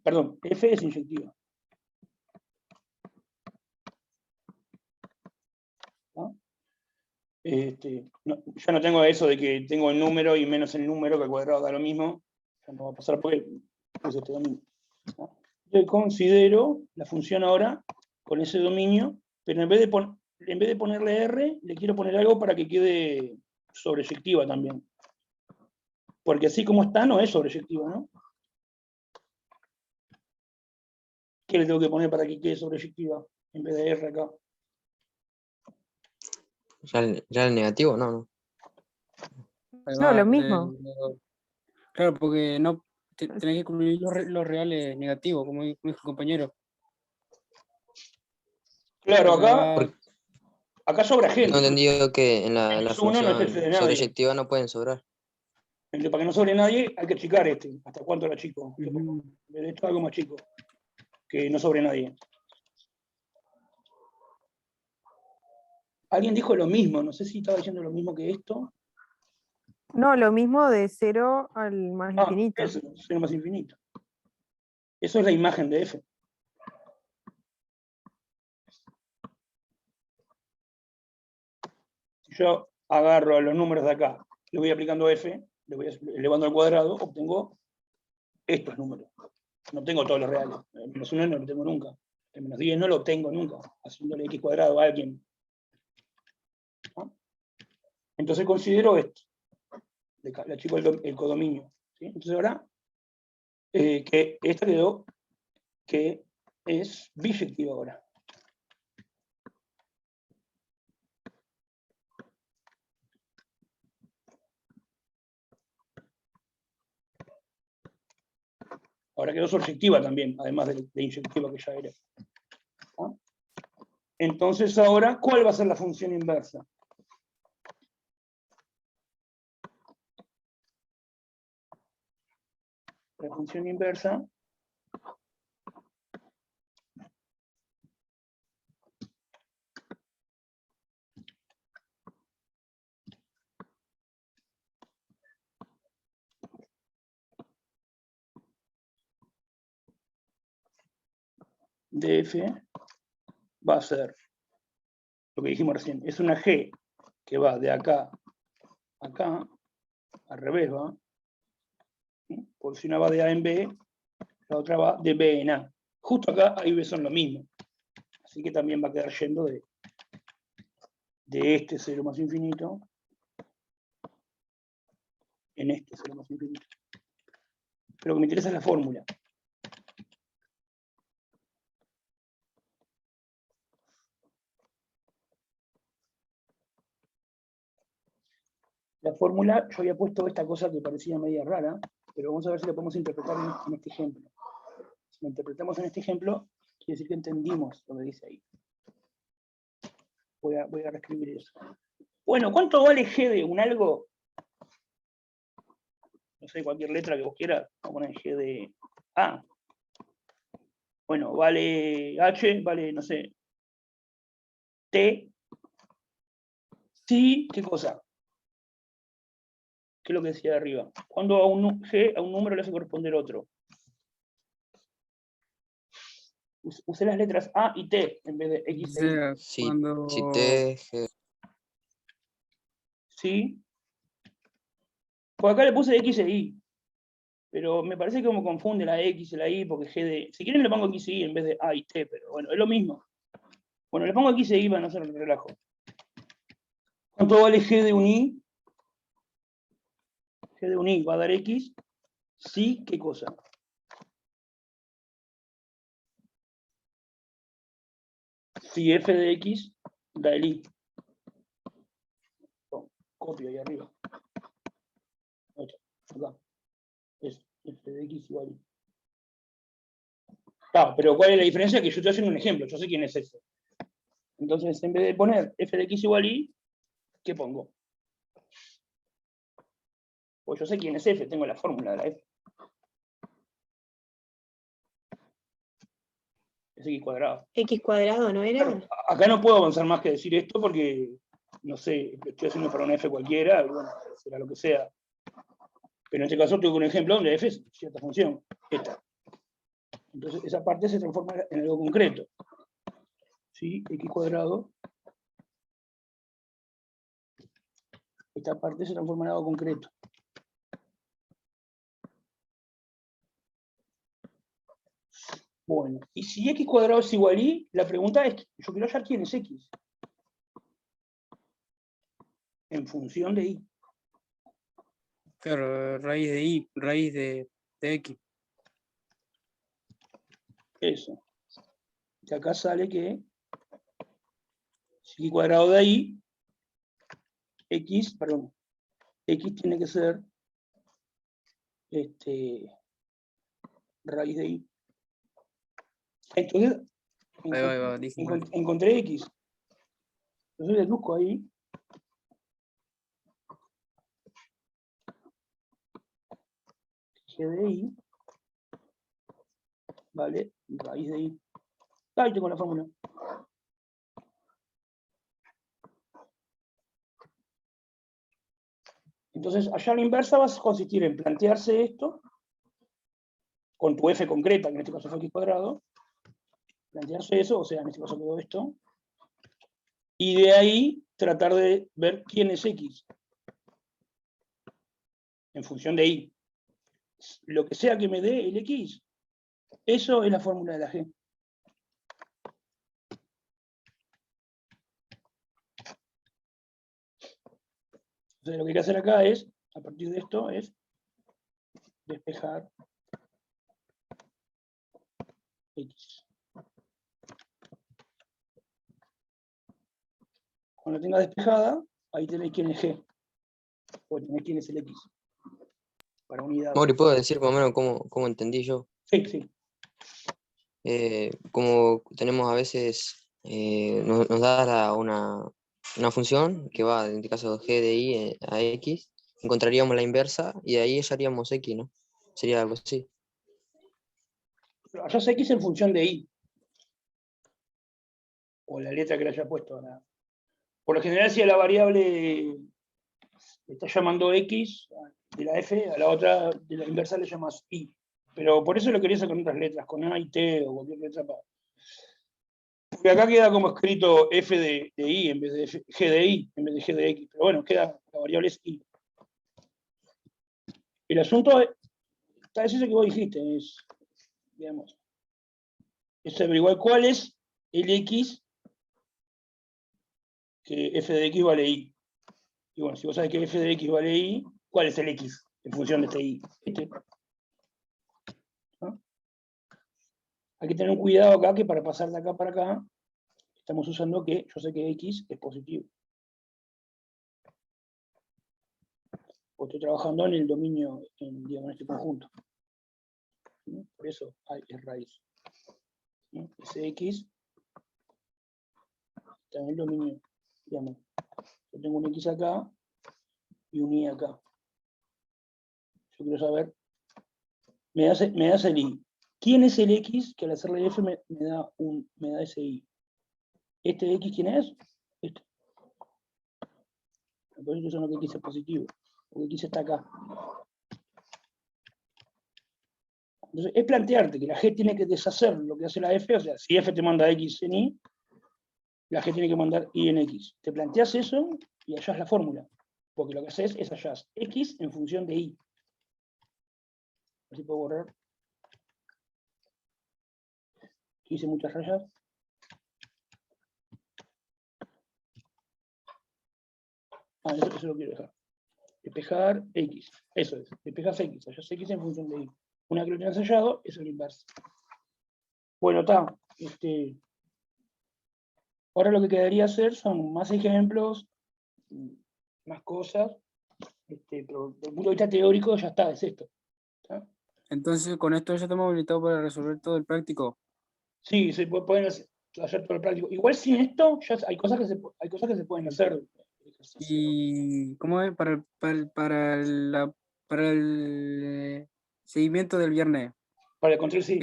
perdón, F es inyectiva. ¿Está? Ya no tengo eso de que tengo el número y menos el número, que al cuadrado da lo mismo. Ya no va a pasar porque puse este dominio. ¿Está? Yo considero la función ahora con ese dominio, pero en vez de ponerle R, le quiero poner algo para que quede sobreyectiva también. Porque así como está, no es sobreyectiva, ¿no? ¿Qué le tengo que poner para que quede sobreyectiva en vez de R acá? Ya el negativo, no. Ahí No, va, lo mismo. Claro, porque no tenés que incluir los reales negativos, como dijo el compañero. Claro, Porque acá sobra Tengo gente. entendido que en la Menos uno no es F de función nadie. sobreyectiva no pueden sobrar. Para que no sobre nadie, hay que achicar hasta cuánto era chico. Ujú. De esto algo más chico. Que no sobre nadie. Alguien dijo lo mismo, no sé si estaba diciendo lo mismo que esto. No, lo mismo de 0 al más infinito. Eso, 0 más infinito. Eso es la imagen de F. Si yo agarro los números de acá, le voy aplicando F, le voy elevando al cuadrado, obtengo estos números. No tengo todos los reales. El menos 1 no lo tengo nunca. El menos 10 no lo obtengo nunca, haciéndole X cuadrado a alguien. ¿No? Entonces considero esto. Le achico el codominio. ¿Sí? Entonces ahora, que esta quedó que es biyectiva ahora. Ahora quedó surjectiva también, además de inyectiva que ya era. ¿No? Entonces ahora, ¿cuál va a ser la función inversa? La función inversa de F va a ser lo que dijimos recién, es una G que va de acá a acá, al revés va, ¿sí? Porque si una va de A en B, la otra va de B en A. Justo acá A y B son lo mismo, así que también va a quedar yendo de este 0 más infinito en este 0 más infinito. Pero lo que me interesa es la fórmula. La fórmula, yo había puesto esta cosa que parecía media rara, pero vamos a ver si la podemos interpretar en este ejemplo. Si la interpretamos en este ejemplo, quiere decir que entendimos lo que dice ahí. Voy a reescribir eso. Bueno, ¿cuánto vale G de un algo? No sé, cualquier letra que vos quieras, vamos a poner G de A. Bueno, vale H, vale, no sé, T. Sí, ¿qué cosa? ¿Qué es lo que decía de arriba? Cuando a un G, a un número le hace corresponder otro. Usé las letras A y T en vez de O X e Y. sea, Si cuando... T, G, Sí. Por acá le puse X e Y. Pero me parece que me confunde la X y la Y, porque G de... Si quieren le pongo X e Y en vez de A y T, pero bueno, es lo mismo. Bueno, le pongo X e Y para no hacer el relajo. ¿Cuánto vale G de un I? G de un I va a dar X. Sí, ¿qué cosa? Si F de X da el I. Copio ahí arriba. Acá. Es F de X igual I. Pero ¿cuál es la diferencia? Que yo estoy haciendo un ejemplo, yo sé quién es F. Entonces, en vez de poner F de X igual I, ¿qué pongo? Pues yo sé quién es F, tengo la fórmula de la F. Es X cuadrado. X cuadrado, ¿no era? Claro, acá no puedo avanzar más que decir esto porque, no sé, lo estoy haciendo para una F cualquiera, y bueno, será lo que sea. Pero en este caso tengo un ejemplo donde F es cierta función, esta. Entonces esa parte se transforma en algo concreto. ¿Sí? X cuadrado. Esta parte se transforma en algo concreto. Bueno, y si X cuadrado es igual a Y, la pregunta es, yo quiero hallar quién es X. En función de Y. Claro, raíz de Y, raíz de X. Eso. Y acá sale que si X cuadrado de ahí, X tiene que ser raíz de Y. Entonces, Ahí va, dije mal. encontré X. Entonces deduzco ahí. G de Y vale raíz de Y. Ahí tengo la fórmula. Entonces, allá la inversa va a consistir en plantearse esto con tu F concreta, que en este caso fue X cuadrado, plantearse eso, o sea, en este caso quedó esto, y de ahí tratar de ver quién es X en función de Y. Lo que sea que me dé el X, eso es la fórmula de la G. Entonces lo que hay que hacer acá es, a partir de esto, es despejar X. Cuando tenga despejada, ahí tenéis quién es G, o tenéis quién es el X, para unidad. Mauri, ¿puedo decir más o menos cómo entendí yo? Sí, sí. Como tenemos a veces, nos da una función que va, en este caso, G de Y a X, encontraríamos la inversa y de ahí hallaríamos X, ¿no? Sería algo así. Allá es X en función de Y. O la letra que le haya puesto. Por lo general, si a la variable le está llamando X de la F, a la otra de la inversa le llamas Y. Pero por eso lo quería hacer con otras letras, con A y T o cualquier letra. Porque acá queda como escrito F de Y en vez de G de Y, en vez de G de X. Pero bueno, queda, la variable es Y. El asunto es eso que vos dijiste, digamos, es averiguar cuál es el X que F de X vale Y. Y bueno, si vos sabés que F de X vale Y, ¿cuál es el X en función de este Y? ¿No? Hay que tener un cuidado acá, que para pasar de acá para acá, estamos usando que yo sé que X es positivo. O estoy trabajando en el dominio, digamos, en este conjunto. ¿Sí? Por eso hay es raíz. ¿Sí? Ese X está en el dominio, digamos. Yo tengo un X acá y un Y acá. Yo quiero saber, me das el Y. ¿Quién es el X que al hacerle F me da ese Y? ¿Este X quién es? Este. Por eso yo sé que X es positivo, porque X está acá. Entonces, es plantearte que la G tiene que deshacer lo que hace la F, o sea, si F te manda X en Y, la G tiene que mandar Y en X. Te planteas eso y hallás la fórmula, porque lo que haces es hallar X en función de Y. Así puedo borrar. Hice muchas rayas. Eso lo quiero dejar. Despejar X. Eso es. Despejas X. Hallas X en función de Y. Una vez que lo tienes hallado, eso es la inversa. Bueno, está. Ahora lo que quedaría hacer son más ejemplos, más cosas. Pero desde el punto de vista teórico ya está, es esto. ¿Está? Entonces, con esto ya estamos habilitados para resolver todo el práctico. Sí, se pueden hacer todo el práctico. Igual sin esto, ya hay cosas que se pueden hacer. ¿Y cómo es para el seguimiento del viernes? Para el control, sí.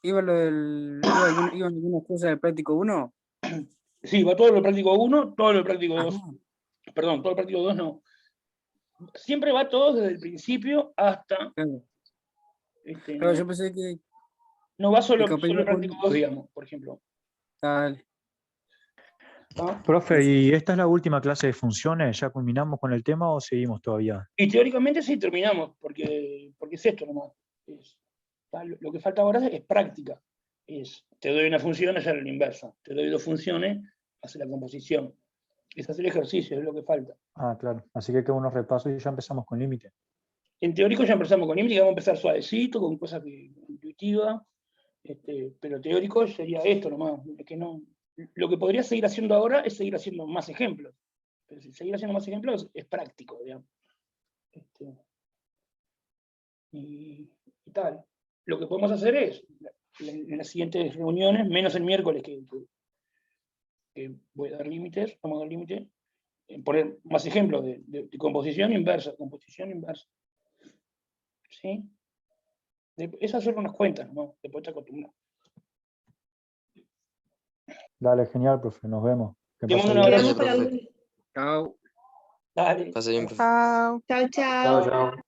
¿Iban algunas cosas del práctico 1? Sí, va todo lo práctico 1, todo lo práctico 2. Perdón, todo lo práctico 2 no. Siempre va todo desde el principio hasta... Claro. No, Yo pensé que... no va solo capaz el iba práctico 2, digamos, por ejemplo. Dale. ¿Ah? Profe, ¿y esta es la última clase de funciones? ¿Ya culminamos con el tema o seguimos todavía? Y teóricamente sí terminamos, porque es esto nomás. Lo que falta ahora es práctica. Te doy una función, hacer la inversa. Te doy dos funciones, hacer la composición. Es hacer ejercicio, es lo que falta. Ah, claro. Así que unos repasos y ya empezamos con límite. En teórico ya empezamos con límite, y vamos a empezar suavecito, con cosas intuitivas. Pero teórico sería esto nomás. Que no, lo que podría seguir haciendo ahora es seguir haciendo más ejemplos. Pero si seguir haciendo más ejemplos es práctico, digamos. Y tal. Lo que podemos hacer es, en las siguientes reuniones, menos el miércoles que voy a dar límites, vamos a dar límite, poner más ejemplos de composición inversa. ¿Sí? Es hacer unas cuentas, ¿no? Después te acostumbras. Dale, genial, profe. Nos vemos. Que Te pase mando un bien. abrazo. Quedamos para profe. un... Chao. Dale. Pase bien, profe. Chao. Chao, chao. Chao, chao.